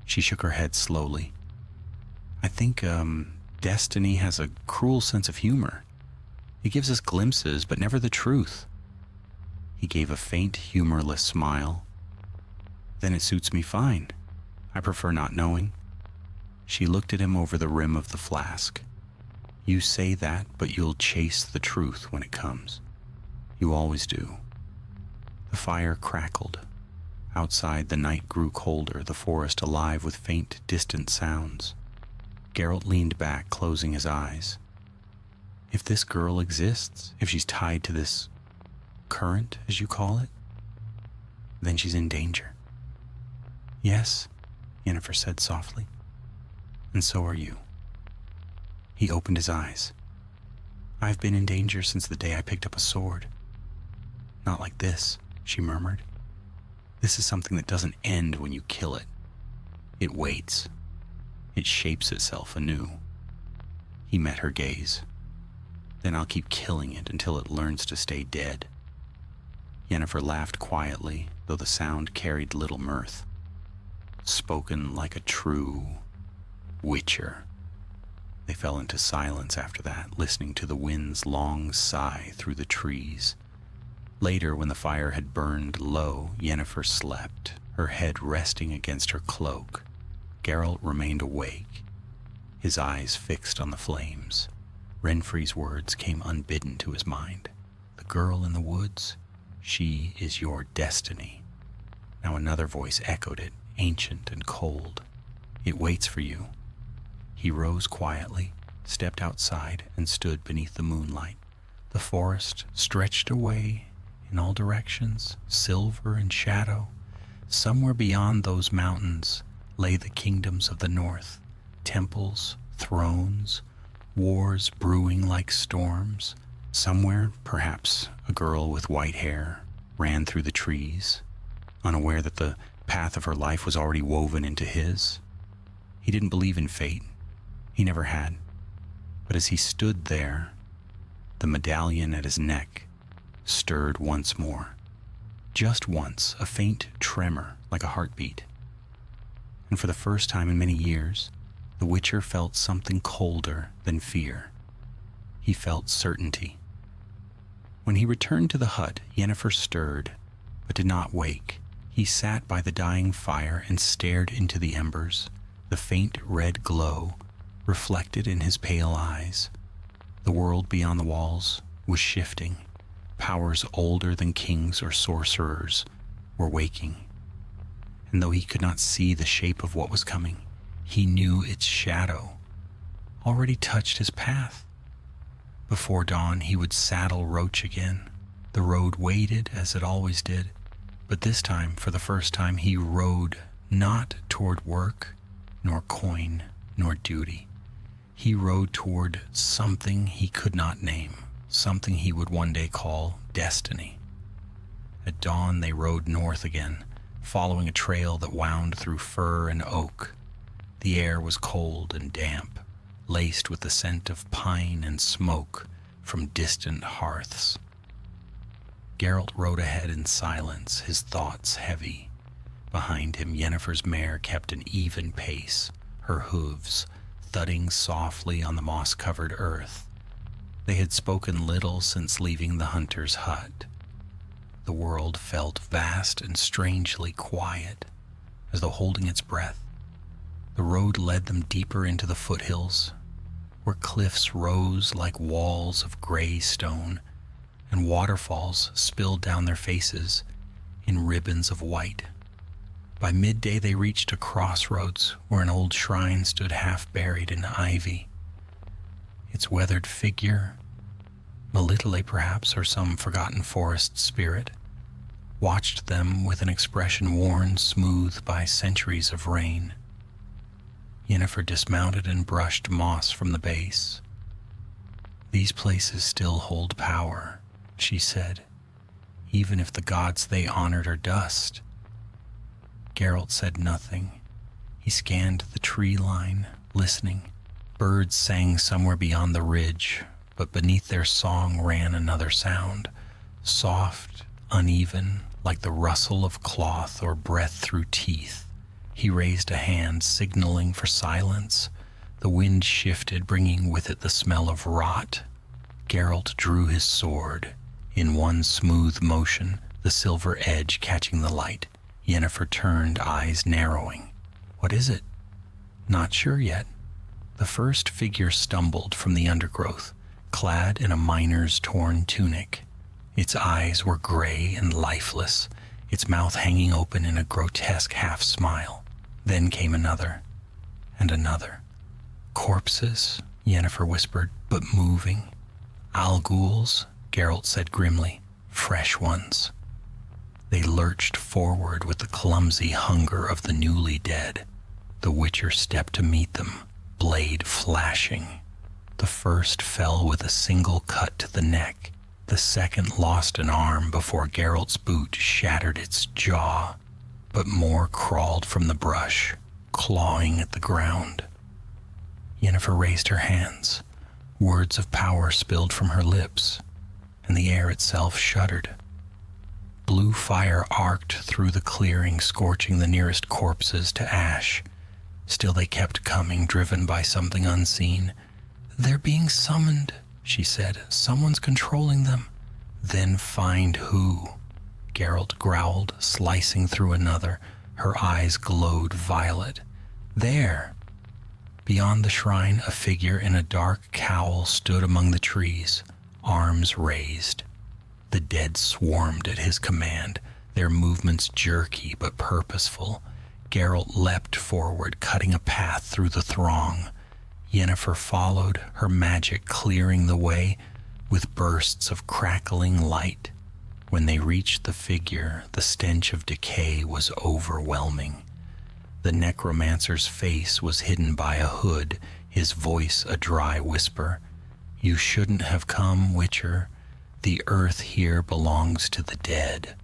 She shook her head slowly. I think, destiny has a cruel sense of humor. It gives us glimpses, but never the truth. He gave a faint, humorless smile. Then it suits me fine. I prefer not knowing. She looked at him over the rim of the flask. You say that, but you'll chase the truth when it comes. You always do. The fire crackled. Outside, the night grew colder, the forest alive with faint, distant sounds. Geralt leaned back, closing his eyes. If this girl exists, if she's tied to this current, as you call it, then she's in danger. Yes, Yennefer said softly. And so are you. He opened his eyes. I've been in danger since the day I picked up a sword. Not like this, she murmured. This is something that doesn't end when you kill it. It waits. It shapes itself anew. He met her gaze. Then I'll keep killing it until it learns to stay dead. Yennefer laughed quietly, though the sound carried little mirth. Spoken like a true witcher. They fell into silence after that, listening to the wind's long sigh through the trees. Later, when the fire had burned low, Yennefer slept, her head resting against her cloak. Geralt remained awake, his eyes fixed on the flames. Renfri's words came unbidden to his mind. The girl in the woods, she is your destiny. Now another voice echoed it, ancient and cold. It waits for you. He rose quietly, stepped outside, and stood beneath the moonlight. The forest stretched away in all directions, silver and shadow. Somewhere beyond those mountains lay the kingdoms of the north, temples, thrones, wars brewing like storms. Somewhere, perhaps, a girl with white hair ran through the trees, unaware that the path of her life was already woven into his. He didn't believe in fate. He never had. But as he stood there, the medallion at his neck stirred once more. Just once, a faint tremor like a heartbeat. And for the first time in many years, the Witcher felt something colder than fear. He felt certainty. When he returned to the hut, Yennefer stirred, but did not wake. He sat by the dying fire and stared into the embers, the faint red glow reflected in his pale eyes. The world beyond the walls was shifting. Powers older than kings or sorcerers were waking. And though he could not see the shape of what was coming, he knew its shadow already touched his path. Before dawn, he would saddle Roach again. The road waited as it always did, but this time, for the first time, he rode not toward work, nor coin, nor duty. He rode toward something he could not name, something he would one day call destiny. At dawn they rode north again, following a trail that wound through fir and oak. The air was cold and damp, laced with the scent of pine and smoke from distant hearths. Geralt rode ahead in silence, his thoughts heavy. Behind him, Yennefer's mare kept an even pace, her hooves thudding softly on the moss-covered earth. They had spoken little since leaving the hunter's hut. The world felt vast and strangely quiet, as though holding its breath. The road led them deeper into the foothills, where cliffs rose like walls of gray stone, and waterfalls spilled down their faces in ribbons of white. By midday they reached a crossroads where an old shrine stood half buried in ivy. Its weathered figure, Melitele perhaps, or some forgotten forest spirit, watched them with an expression worn smooth by centuries of rain. Yennefer dismounted and brushed moss from the base. "These places still hold power," she said, "even if the gods they honored are dust." Geralt said nothing. He scanned the tree line, listening. Birds sang somewhere beyond the ridge, but beneath their song ran another sound, soft, uneven, like the rustle of cloth or breath through teeth. He raised a hand, signaling for silence. The wind shifted, bringing with it the smell of rot. Geralt drew his sword. In one smooth motion, the silver edge catching the light. Yennefer turned, eyes narrowing. "What is it?" "Not sure yet." The first figure stumbled from the undergrowth, clad in a miner's torn tunic. Its eyes were gray and lifeless, its mouth hanging open in a grotesque half-smile. Then came another, and another. "Corpses," Yennefer whispered, "but moving." "Alguls," Geralt said grimly, "fresh ones." They lurched forward with the clumsy hunger of the newly dead. The Witcher stepped to meet them, blade flashing. The first fell with a single cut to the neck. The second lost an arm before Geralt's boot shattered its jaw, but more crawled from the brush, clawing at the ground. Yennefer raised her hands. Words of power spilled from her lips, and the air itself shuddered. Blue fire arced through the clearing, scorching the nearest corpses to ash. Still they kept coming, driven by something unseen. "They're being summoned," she said. "Someone's controlling them." "Then find who," Geralt growled, slicing through another. Her eyes glowed violet. "There!" Beyond the shrine, a figure in a dark cowl stood among the trees, arms raised. The dead swarmed at his command, their movements jerky but purposeful. Geralt leapt forward, cutting a path through the throng. Yennefer followed, her magic clearing the way with bursts of crackling light. When they reached the figure, the stench of decay was overwhelming. The necromancer's face was hidden by a hood, his voice a dry whisper. "You shouldn't have come, Witcher. The earth here belongs to the dead."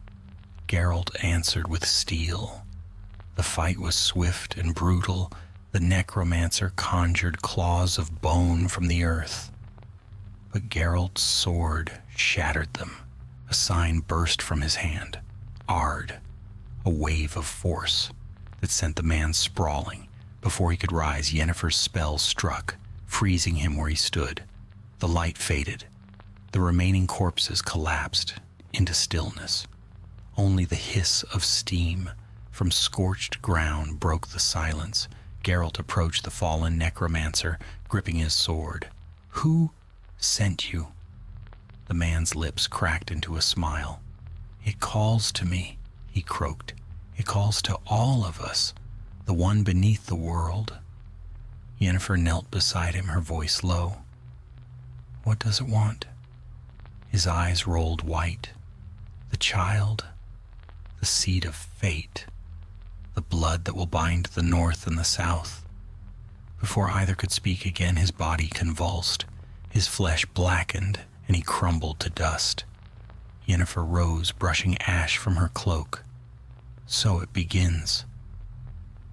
Geralt answered with steel. The fight was swift and brutal. The necromancer conjured claws of bone from the earth. But Geralt's sword shattered them. A sign burst from his hand. Ard. A wave of force that sent the man sprawling. Before he could rise, Yennefer's spell struck, freezing him where he stood. The light faded. The remaining corpses collapsed into stillness. Only the hiss of steam from scorched ground broke the silence. Geralt approached the fallen necromancer, gripping his sword. "Who sent you?" The man's lips cracked into a smile. "It calls to me," he croaked. "It calls to all of us, the one beneath the world." Yennefer knelt beside him, her voice low. "What does it want?" His eyes rolled white. "The child, the seed of fate, the blood that will bind the north and the south." Before either could speak again, his body convulsed, his flesh blackened, and he crumbled to dust. Yennefer rose, brushing ash from her cloak. So it begins.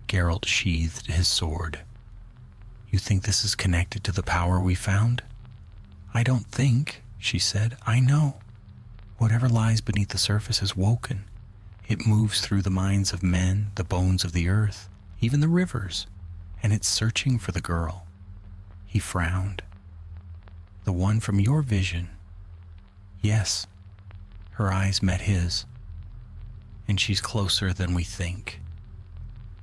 Geralt sheathed his sword. You think this is connected to the power we found? I don't think, she said. I know. Whatever lies beneath the surface is woken. It moves through the minds of men, the bones of the earth, even the rivers, and it's searching for the girl. He frowned. The one from your vision. Yes. Her eyes met his. And she's closer than we think.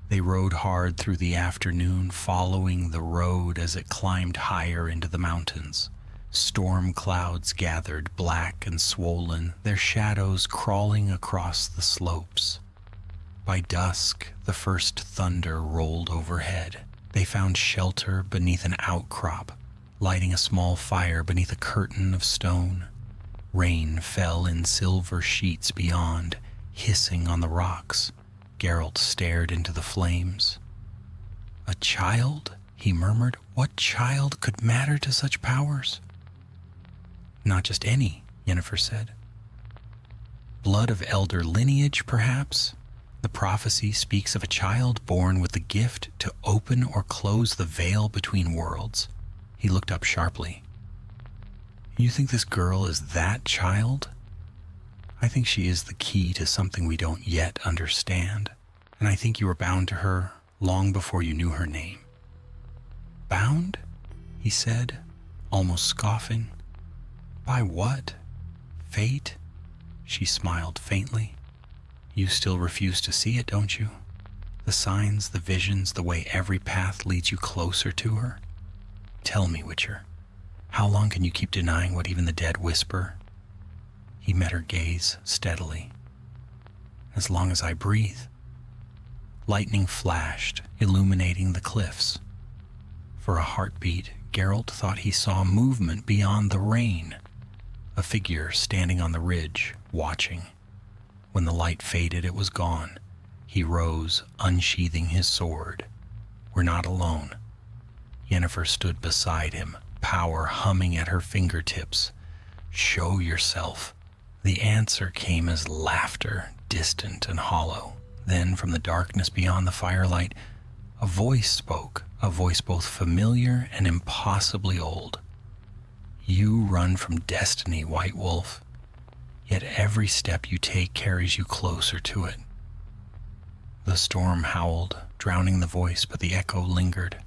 They rode hard through the afternoon, following the road as it climbed higher into the mountains. Storm clouds gathered, black and swollen, their shadows crawling across the slopes. By dusk, the first thunder rolled overhead. They found shelter beneath an outcrop, lighting a small fire beneath a curtain of stone. Rain fell in silver sheets beyond, hissing on the rocks. Geralt stared into the flames. A child? He murmured. What child could matter to such powers? Not just any, Yennefer said. Blood of elder lineage, perhaps? The prophecy speaks of a child born with the gift to open or close the veil between worlds. He looked up sharply. You think this girl is that child? I think she is the key to something we don't yet understand, and I think you were bound to her long before you knew her name. Bound? He said, almost scoffing. By what? Fate? She smiled faintly. You still refuse to see it, don't you? The signs, the visions, the way every path leads you closer to her? Tell me, Witcher, how long can you keep denying what even the dead whisper? He met her gaze steadily. As long as I breathe. Lightning flashed, illuminating the cliffs. For a heartbeat, Geralt thought he saw movement beyond the rain. A figure standing on the ridge, watching. When the light faded, it was gone. He rose, unsheathing his sword. We're not alone. Yennefer stood beside him, power humming at her fingertips. Show yourself. The answer came as laughter, distant and hollow. Then, from the darkness beyond the firelight, a voice spoke, a voice both familiar and impossibly old. You run from destiny, White Wolf, yet every step you take carries you closer to it. The storm howled, drowning the voice, but the echo lingered.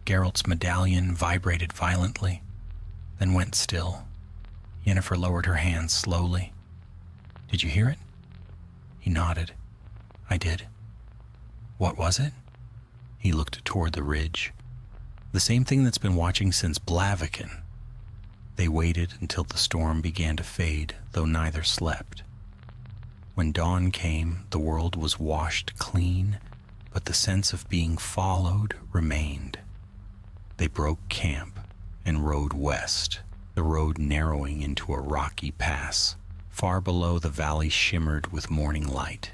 Geralt's medallion vibrated violently, then went still. Yennefer lowered her hands slowly. Did you hear it? He nodded. I did. What was it? He looked toward the ridge. The same thing that's been watching since Blaviken. They waited until the storm began to fade, though neither slept. When dawn came, the world was washed clean, but the sense of being followed remained. They broke camp and rode west, the road narrowing into a rocky pass. Far below, the valley shimmered with morning light.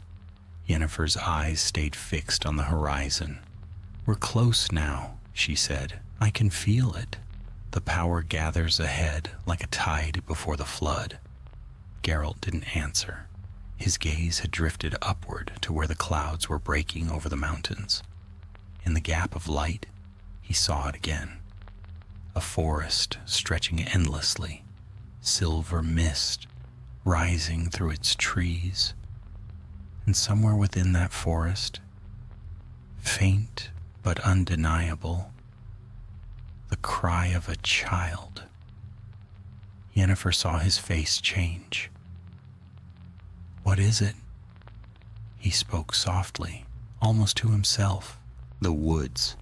Yennefer's eyes stayed fixed on the horizon. We're close now, she said. I can feel it. The power gathers ahead like a tide before the flood. Geralt didn't answer. His gaze had drifted upward to where the clouds were breaking over the mountains. In the gap of light, he saw it again. A forest stretching endlessly, silver mist rising through its trees. And somewhere within that forest, faint but undeniable, the cry of a child. Yennefer saw his face change. What is it? He spoke softly, almost to himself. The woods.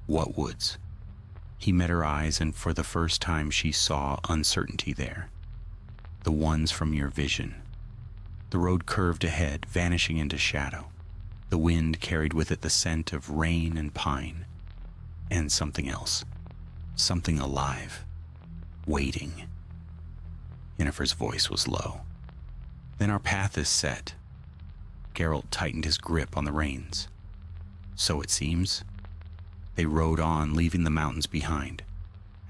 What woods? He met her eyes, and for the first time she saw uncertainty there. The ones from your vision. The road curved ahead, vanishing into shadow. The wind carried with it the scent of rain and pine. And something else. Something alive. Waiting. Yennefer's voice was low. Then our path is set. Geralt tightened his grip on the reins. So it seems. They rode on, leaving the mountains behind.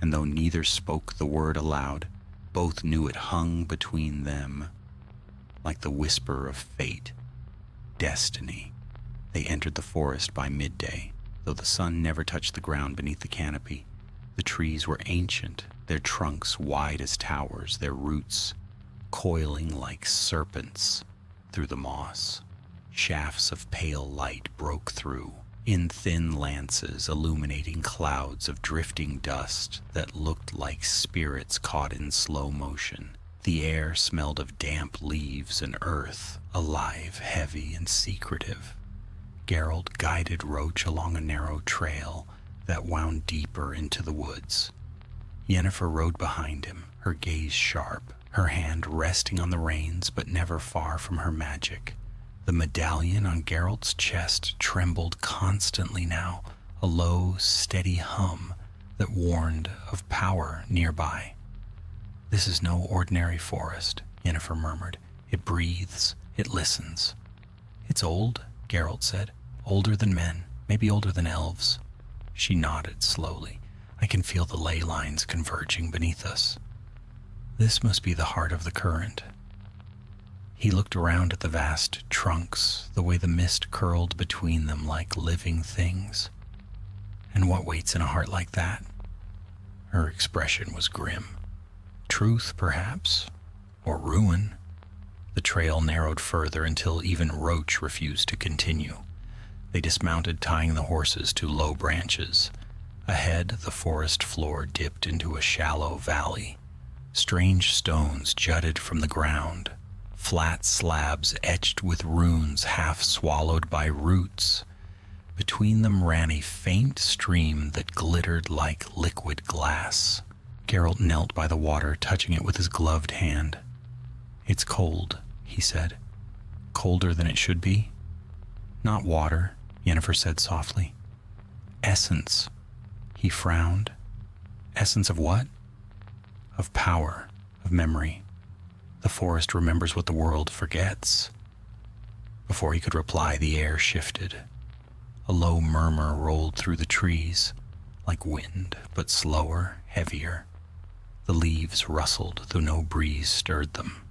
And though neither spoke the word aloud, Both knew it hung between them like the whisper of fate, destiny. They entered the forest by midday, though the sun never touched the ground beneath the canopy. The trees were ancient, their trunks wide as towers, their roots coiling like serpents through the moss. Shafts of pale light broke through, in thin lances illuminating clouds of drifting dust that looked like spirits caught in slow motion. The air smelled of damp leaves and earth, alive, heavy, and secretive. Geralt guided Roach along a narrow trail that wound deeper into the woods. Yennefer rode behind him, her gaze sharp, her hand resting on the reins but never far from her magic. The medallion on Geralt's chest trembled constantly now, a low, steady hum that warned of power nearby. "This is no ordinary forest," Yennefer murmured. "It breathes, it listens." "It's old," Geralt said. "Older than men, maybe older than elves." She nodded slowly. "I can feel the ley lines converging beneath us. This must be the heart of the current." He looked around at the vast trunks, the way the mist curled between them like living things. "And what waits in a heart like that?" Her expression was grim. "Truth, perhaps, or ruin." The trail narrowed further until even Roach refused to continue. They dismounted, tying the horses to low branches. Ahead, the forest floor dipped into a shallow valley. Strange stones jutted from the ground, flat slabs etched with runes half swallowed by roots. Between them ran a faint stream that glittered like liquid glass. Geralt knelt by the water, touching it with his gloved hand. "It's cold," he said. "Colder than it should be." "Not water," Yennefer said softly. "Essence." He frowned. "Essence of what?" "Of power, of memory. The forest remembers what the world forgets." Before he could reply, the air shifted. A low murmur rolled through the trees, like wind, but slower, heavier. The leaves rustled, though no breeze stirred them.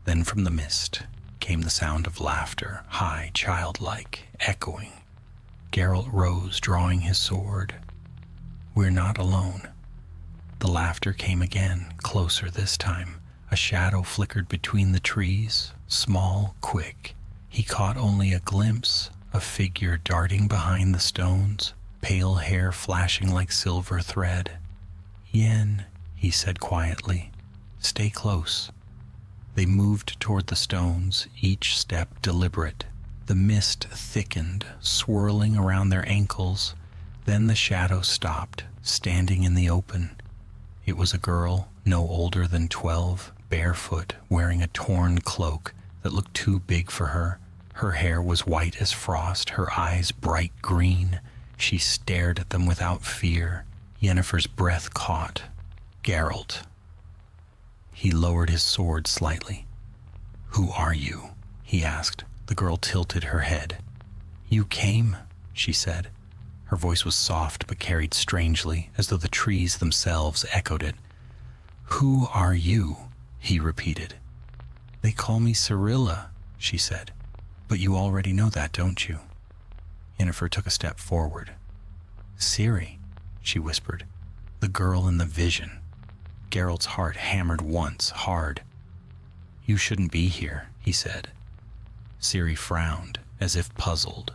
Then from the mist came the sound of laughter, high, childlike, echoing. Geralt rose, drawing his sword. "We're not alone." The laughter came again, closer this time. A shadow flickered between the trees, small, quick. He caught only a glimpse, a figure darting behind the stones, pale hair flashing like silver thread. "Yen," he said quietly, "stay close." They moved toward the stones, each step deliberate. The mist thickened, swirling around their ankles. Then the shadow stopped, standing in the open. It was a girl, no older than 12, barefoot, wearing a torn cloak that looked too big for her. Her hair was white as frost, her eyes bright green. She stared at them without fear. Yennefer's breath caught. "Geralt." He lowered his sword slightly. "Who are you?" he asked. The girl tilted her head. "You came," she said. Her voice was soft but carried strangely, as though the trees themselves echoed it. "Who are you?" he repeated. "They call me Cirilla," she said. "But you already know that, don't you?" Yennefer took a step forward. "Ciri," she whispered. "The girl in the vision." Geralt's heart hammered once, hard. "You shouldn't be here," he said. Ciri frowned, as if puzzled.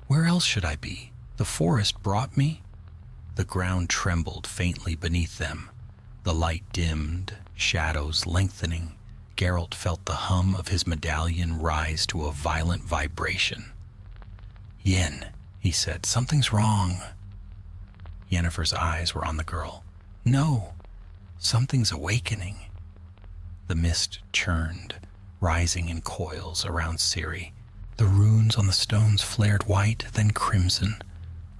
"Where else should I be? The forest brought me." The ground trembled faintly beneath them. The light dimmed, shadows lengthening. Geralt felt the hum of his medallion rise to a violent vibration. "Yen," he said, "something's wrong." Yennefer's eyes were on the girl. "No, something's awakening." The mist churned, rising in coils around Ciri. The runes on the stones flared white, then crimson.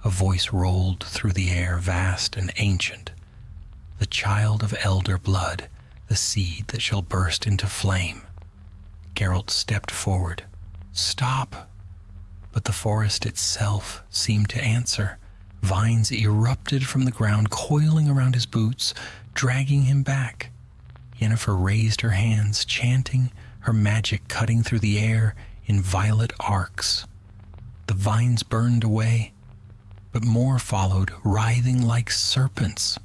A voice rolled through the air, vast and ancient. "The child of elder blood, the seed that shall burst into flame." Geralt stepped forward. "Stop!" But the forest itself seemed to answer. Vines erupted from the ground, coiling around his boots, dragging him back. Yennefer raised her hands, chanting, her magic cutting through the air in violet arcs. The vines burned away, but more followed, writhing like serpents.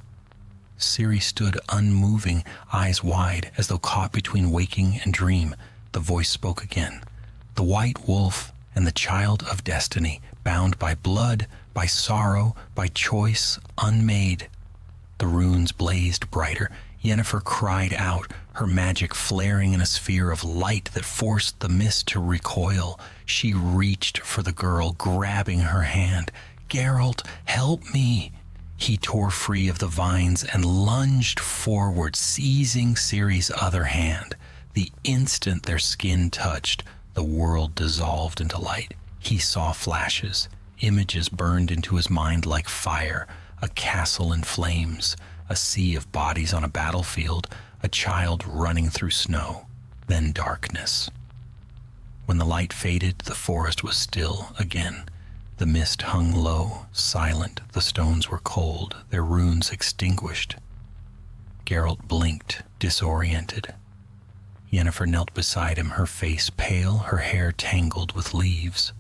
Ciri stood unmoving, eyes wide, as though caught between waking and dream. The voice spoke again. The white wolf and the child of destiny, bound by blood, by sorrow, by choice unmade. The runes blazed brighter. Yennefer cried out, her magic flaring in a sphere of light that forced the mist to recoil. She reached for the girl, grabbing her hand. "Geralt, help me!" He tore free of the vines and lunged forward, seizing Ciri's other hand. The instant their skin touched, the world dissolved into light. He saw flashes. Images burned into his mind like fire. A castle in flames, a sea of bodies on a battlefield, a child running through snow, then darkness. When the light faded, the forest was still again. The mist hung low, silent. The stones were cold, their runes extinguished. Geralt blinked, disoriented. Yennefer knelt beside him, her face pale, her hair tangled with leaves.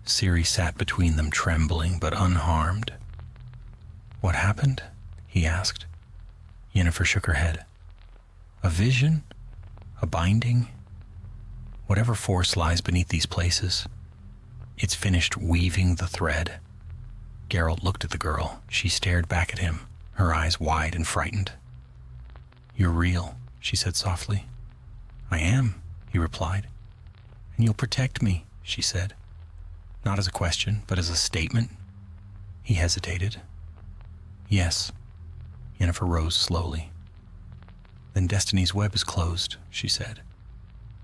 Ciri sat between them, trembling but unharmed. "What happened?" he asked. Yennefer shook her head. "A vision? A binding? Whatever force lies beneath these places. It's finished weaving the thread." Geralt looked at the girl. She stared back at him, her eyes wide and frightened. "You're real," she said softly. "I am," he replied. "And you'll protect me," she said. Not as a question, but as a statement. He hesitated. "Yes." Yennefer rose slowly. "Then Destiny's web is closed," she said.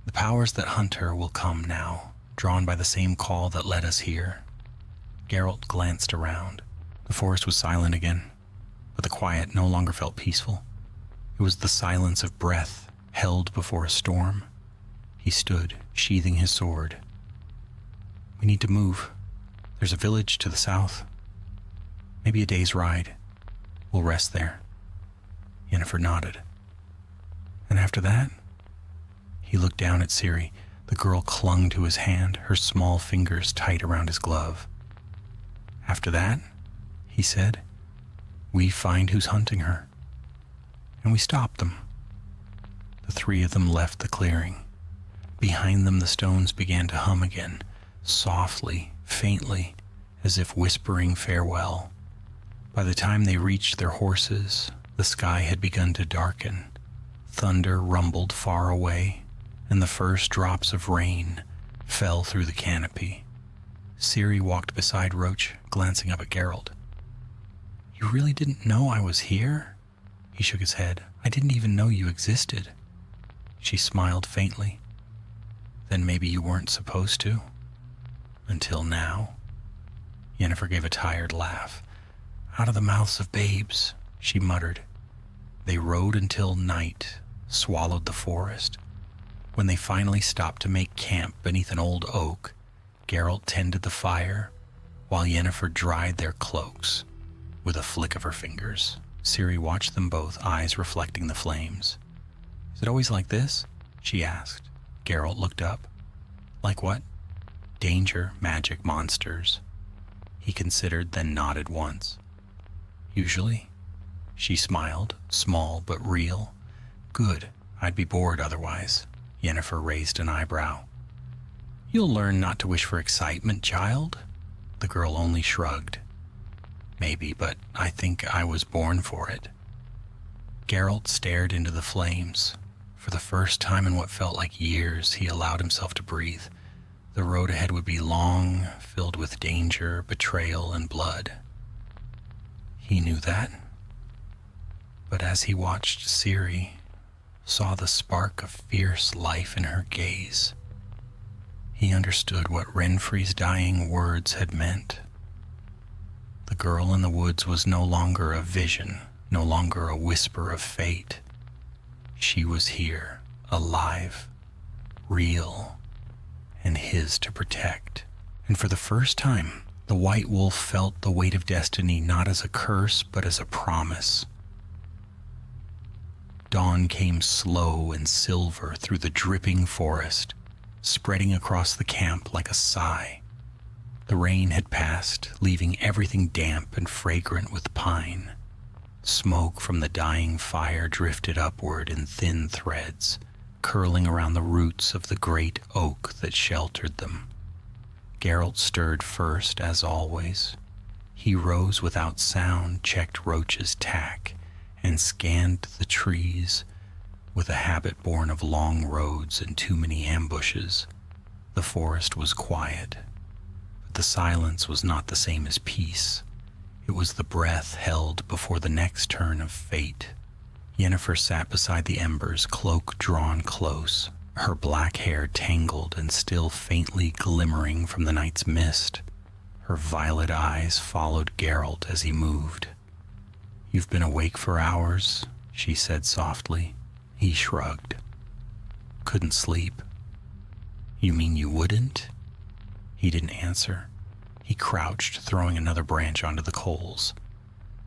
"The powers that hunt her will come now, drawn by the same call that led us here." Geralt glanced around. The forest was silent again, but the quiet no longer felt peaceful. It was the silence of breath held before a storm. He stood, sheathing his sword. "We need to move. There's a village to the south. Maybe a day's ride. We'll rest there." Yennefer nodded. "And after that?" He looked down at Ciri. The girl clung to his hand, her small fingers tight around his glove. "After that," he said, "we find who's hunting her. And we stop them." The three of them left the clearing. Behind them the stones began to hum again, softly, faintly, as if whispering farewell. By the time they reached their horses, the sky had begun to darken. Thunder rumbled far away, and the first drops of rain fell through the canopy. Ciri walked beside Roach, glancing up at Geralt. "You really didn't know I was here?" He shook his head. "I didn't even know you existed." She smiled faintly. "Then maybe you weren't supposed to? Until now?" Yennefer gave a tired laugh. "Out of the mouths of babes," she muttered. They rode until night swallowed the forest. When they finally stopped to make camp beneath an old oak, Geralt tended the fire, while Yennefer dried their cloaks with a flick of her fingers. Ciri watched them both, eyes reflecting the flames. "Is it always like this?" she asked. Geralt looked up. "Like what?" "Danger, magic, monsters." He considered, then nodded once. "Usually." She smiled, small but real. "Good. I'd be bored otherwise." Yennefer raised an eyebrow. "You'll learn not to wish for excitement, child." The girl only shrugged. "Maybe, but I think I was born for it." Geralt stared into the flames. For the first time in what felt like years, he allowed himself to breathe. The road ahead would be long, filled with danger, betrayal, and blood. He knew that. But as he watched Ciri, saw the spark of fierce life in her gaze, he understood what Renfri's dying words had meant. The girl in the woods was no longer a vision, no longer a whisper of fate. She was here, alive, real, and his to protect. And for the first time, the white wolf felt the weight of destiny not as a curse, but as a promise. Dawn came slow and silver through the dripping forest, spreading across the camp like a sigh. The rain had passed, leaving everything damp and fragrant with pine. Smoke from the dying fire drifted upward in thin threads, curling around the roots of the great oak that sheltered them. Geralt stirred first, as always. He rose without sound, checked Roach's tack, and scanned the trees with a habit born of long roads and too many ambushes. The forest was quiet, but the silence was not the same as peace. It was the breath held before the next turn of fate. Yennefer sat beside the embers, cloak drawn close, her black hair tangled and still faintly glimmering from the night's mist. Her violet eyes followed Geralt as he moved. "You've been awake for hours," she said softly. He shrugged. "Couldn't sleep." "You mean you wouldn't?" He didn't answer. He crouched, throwing another branch onto the coals.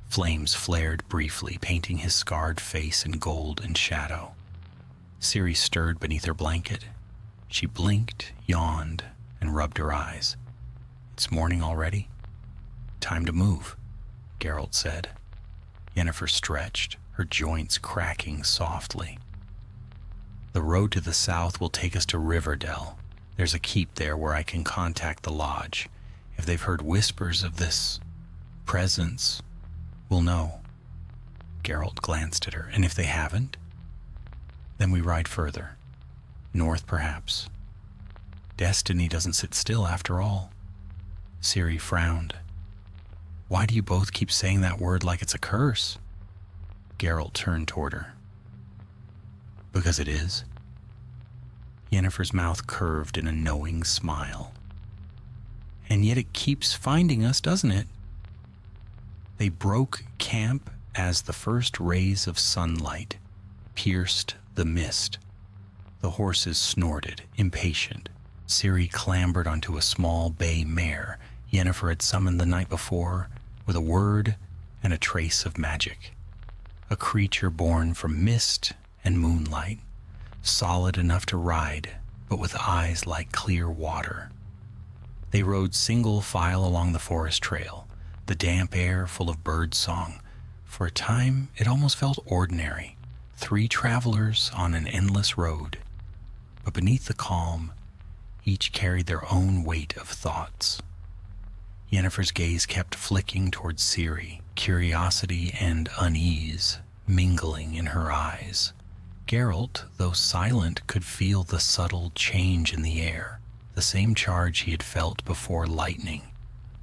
Flames flared briefly, painting his scarred face in gold and shadow. Ciri stirred beneath her blanket. She blinked, yawned, and rubbed her eyes. "It's morning already?" "Time to move," Geralt said. Yennefer stretched, her joints cracking softly. "The road to the south will take us to Riverdell. There's a keep there where I can contact the lodge. If they've heard whispers of this presence, we'll know." Geralt glanced at her. "And if they haven't?" "Then we ride further. North, perhaps. Destiny doesn't sit still after all." Ciri frowned. "Why do you both keep saying that word like it's a curse?" Geralt turned toward her. "Because it is." Yennefer's mouth curved in a knowing smile. "And yet it keeps finding us, doesn't it?" They broke camp as the first rays of sunlight pierced the mist. The horses snorted, impatient. Ciri clambered onto a small bay mare Yennefer had summoned the night before with a word and a trace of magic. A creature born from mist and moonlight, solid enough to ride, but with eyes like clear water. They rode single file along the forest trail, the damp air full of bird song. For a time, it almost felt ordinary. 3 travelers on an endless road. But beneath the calm, each carried their own weight of thoughts. Yennefer's gaze kept flicking towards Ciri, curiosity and unease mingling in her eyes. Geralt, though silent, could feel the subtle change in the air, the same charge he had felt before lightning.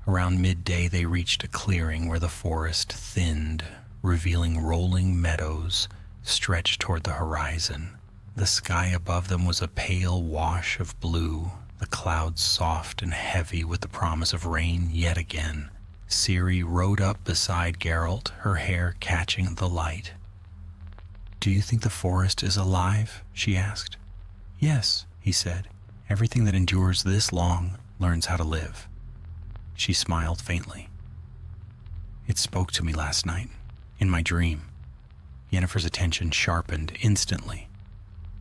Around midday they reached a clearing where the forest thinned, revealing rolling meadows stretched toward the horizon. The sky above them was a pale wash of blue, the clouds soft and heavy with the promise of rain yet again. Ciri rode up beside Geralt, her hair catching the light. "Do you think the forest is alive?" she asked. "Yes," he said. "Everything that endures this long learns how to live." She smiled faintly. "It spoke to me last night, in my dream." Yennefer's attention sharpened instantly.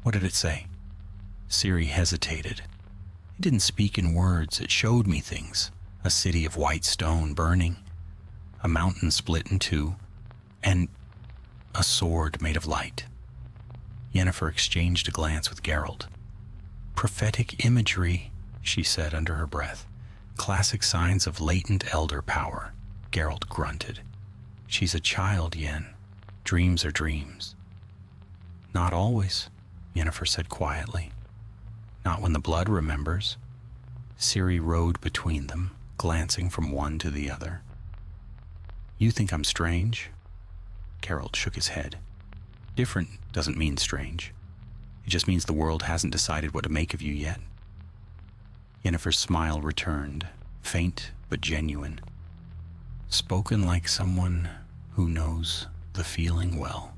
"What did it say?" Ciri hesitated. "It didn't speak in words, it showed me things. A city of white stone burning, a mountain split in 2, and a sword made of light." Yennefer exchanged a glance with Geralt. "Prophetic imagery," she said under her breath. "Classic signs of latent elder power." Geralt grunted. "She's a child, Yen. Dreams are dreams." "Not always," Yennefer said quietly. "Not when the blood remembers." Ciri rode between them, glancing from one to the other. "You think I'm strange?" Geralt shook his head. "Different doesn't mean strange. It just means the world hasn't decided what to make of you yet." Yennefer's smile returned, faint but genuine. Spoken like someone who knows the feeling well.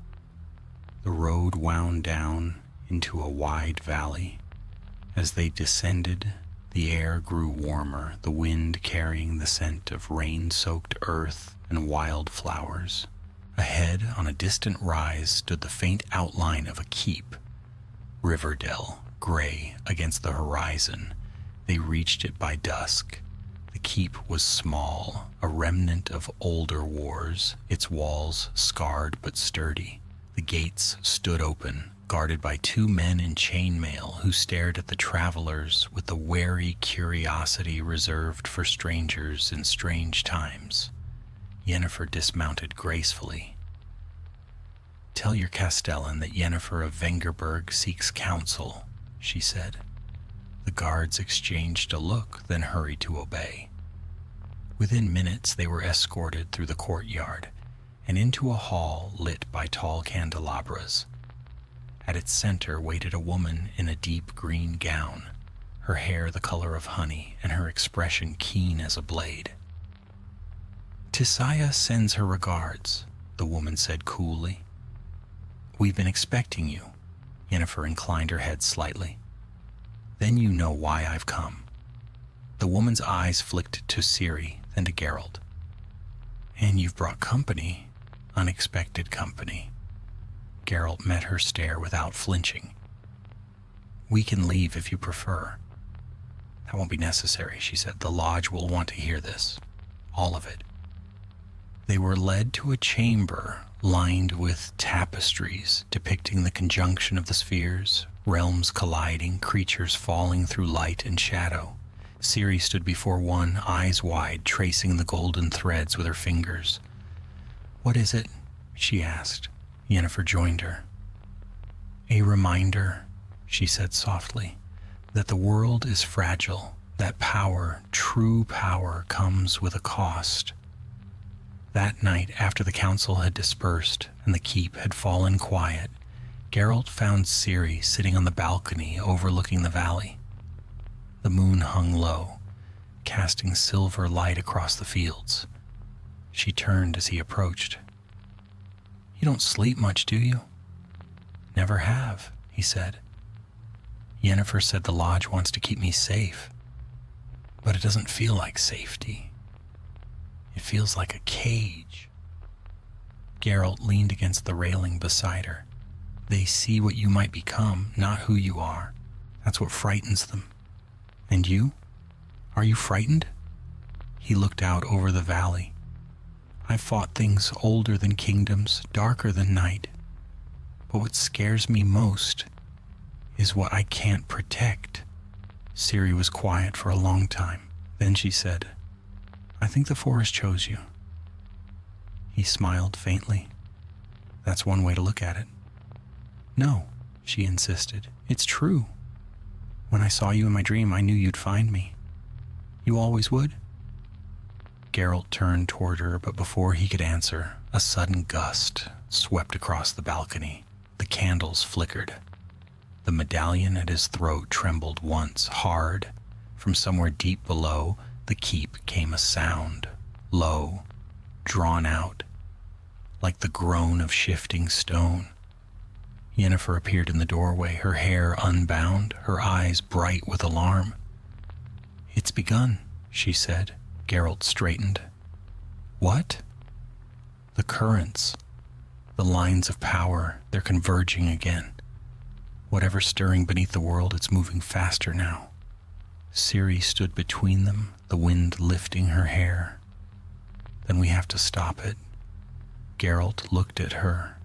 The road wound down into a wide valley. As they descended, the air grew warmer, the wind carrying the scent of rain-soaked earth and wild flowers. Ahead, on a distant rise, stood the faint outline of a keep. Riverdale, gray against the horizon. They reached it by dusk. The keep was small, a remnant of older wars, its walls scarred but sturdy. The gates stood open, guarded by two men in chainmail who stared at the travelers with the wary curiosity reserved for strangers in strange times. Yennefer dismounted gracefully. "Tell your Castellan that Yennefer of Vengerberg seeks counsel," she said. The guards exchanged a look, then hurried to obey. Within minutes they were escorted through the courtyard and into a hall lit by tall candelabras. At its center waited a woman in a deep green gown, her hair the color of honey and her expression keen as a blade. "Tisaya sends her regards," the woman said coolly. "We've been expecting you." Yennefer inclined her head slightly. "Then you know why I've come." The woman's eyes flicked to Ciri, then to Geralt. "And you've brought company, unexpected company." Geralt met her stare without flinching. "We can leave if you prefer." "That won't be necessary," she said. "The lodge will want to hear this. All of it." They were led to a chamber lined with tapestries depicting the conjunction of the spheres, realms colliding, creatures falling through light and shadow. Ciri stood before one, eyes wide, tracing the golden threads with her fingers. "What is it?" she asked. Yennefer joined her. "A reminder," she said softly, "that the world is fragile, that power, true power, comes with a cost." That night, after the council had dispersed and the keep had fallen quiet, Geralt found Ciri sitting on the balcony overlooking the valley. The moon hung low, casting silver light across the fields. She turned as he approached. "You don't sleep much, do you?" "Never have," he said. "Yennefer said the lodge wants to keep me safe, but it doesn't feel like safety. It feels like a cage." Geralt leaned against the railing beside her. "They see what you might become, not who you are. That's what frightens them. And you? Are you frightened?" He looked out over the valley. "I've fought things older than kingdoms, darker than night. But what scares me most is what I can't protect." Ciri was quiet for a long time. Then she said, "I think the forest chose you." He smiled faintly. "That's one way to look at it." "No," she insisted. "It's true. When I saw you in my dream, I knew you'd find me. You always would." Geralt turned toward her, but before he could answer, a sudden gust swept across the balcony. The candles flickered. The medallion at his throat trembled once, hard. From somewhere deep below the keep came a sound, low, drawn out, like the groan of shifting stone. Yennefer appeared in the doorway, her hair unbound, her eyes bright with alarm. "It's begun," she said. Geralt straightened. "What?" "The currents, the lines of power, they're converging again. Whatever's stirring beneath the world, it's moving faster now." Ciri stood between them, the wind lifting her hair. "Then we have to stop it." Geralt looked at her,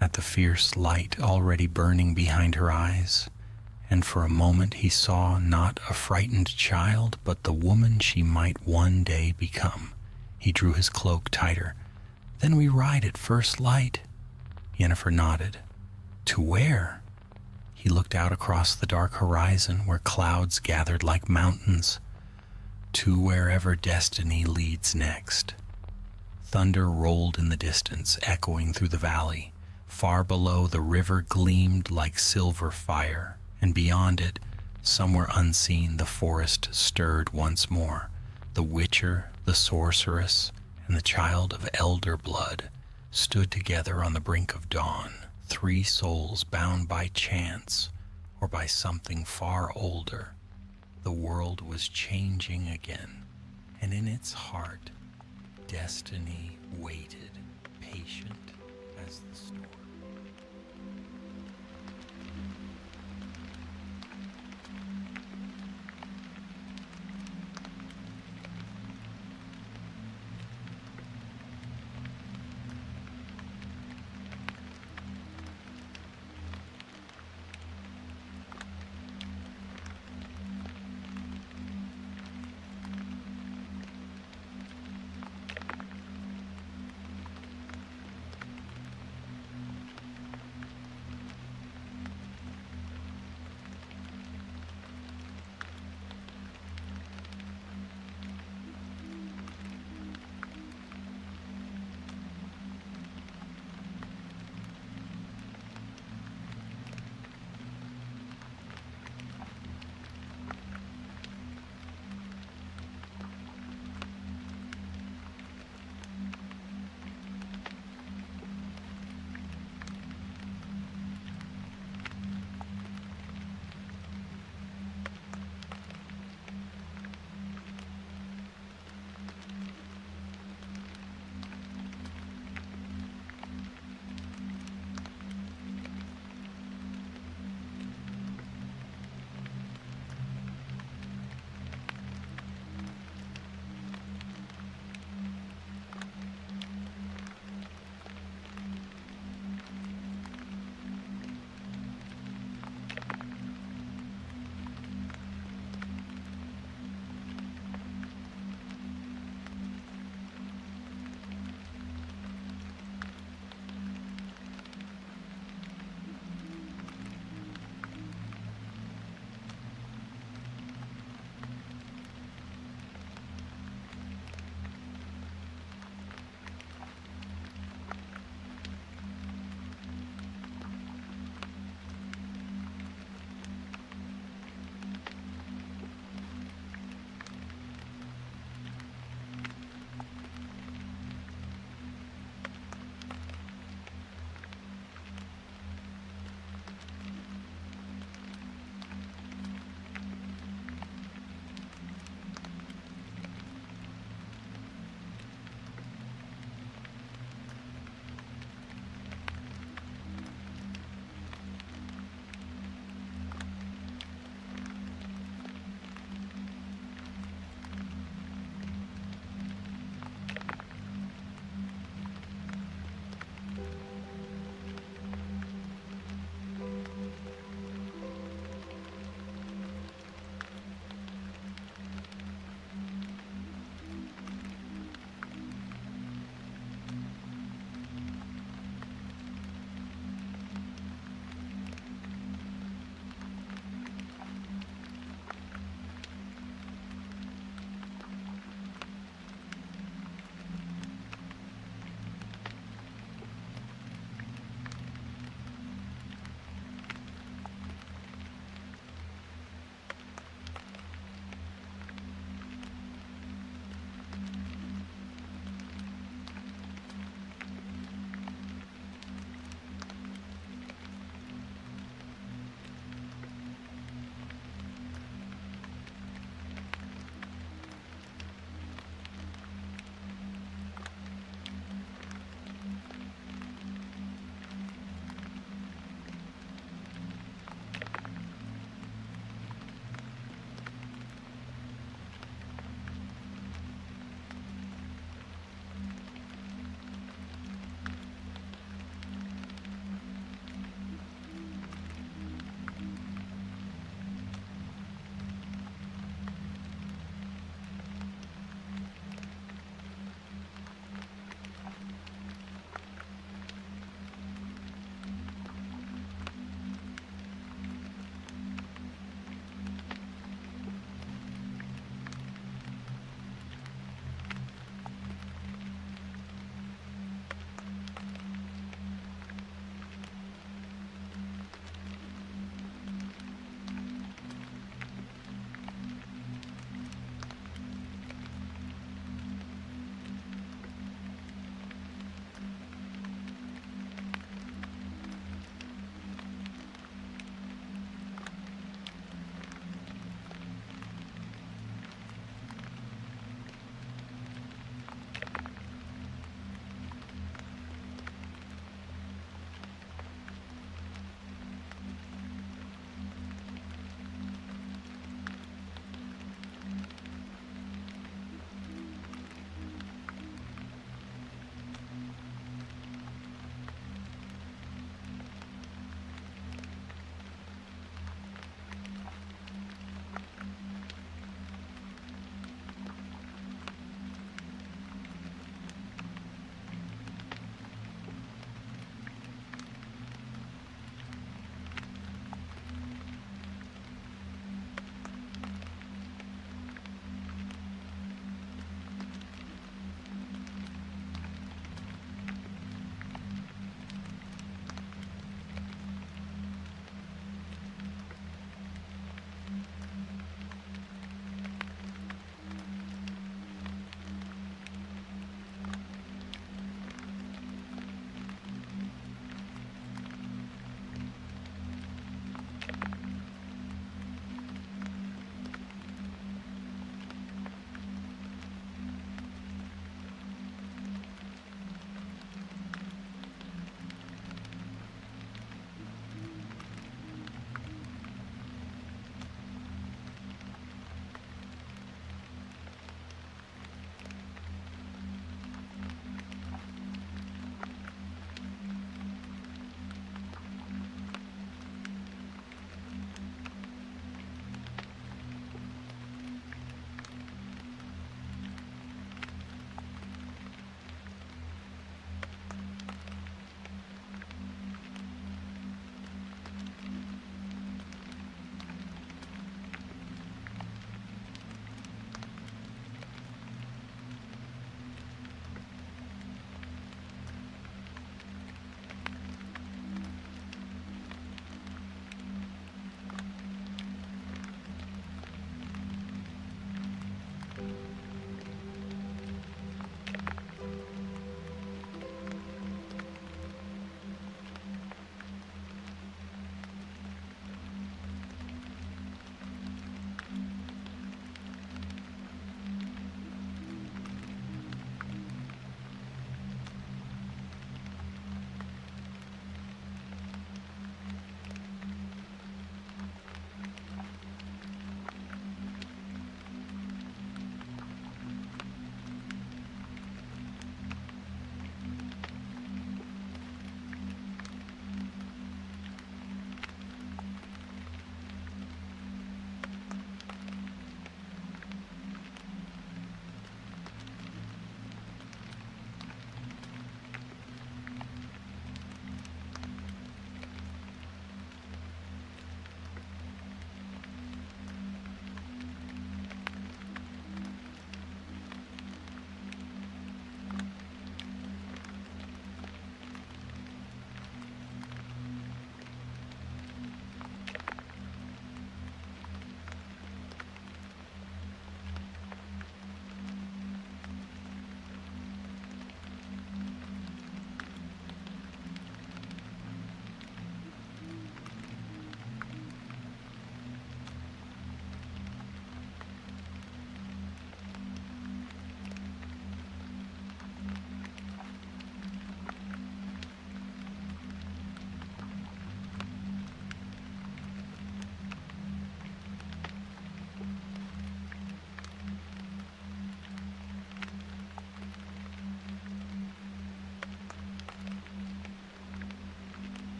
at the fierce light already burning behind her eyes, and for a moment he saw not a frightened child, but the woman she might one day become. He drew his cloak tighter. "Then we ride at first light." Yennefer nodded. "To where?" He looked out across the dark horizon where clouds gathered like mountains. "To wherever destiny leads next." Thunder rolled in the distance, echoing through the valley. Far below, the river gleamed like silver fire, and beyond it, somewhere unseen, the forest stirred once more. The Witcher, the sorceress, and the child of elder blood stood together on the brink of dawn, three souls bound by chance or by something far older. The world was changing again, and in its heart, destiny waited, patient.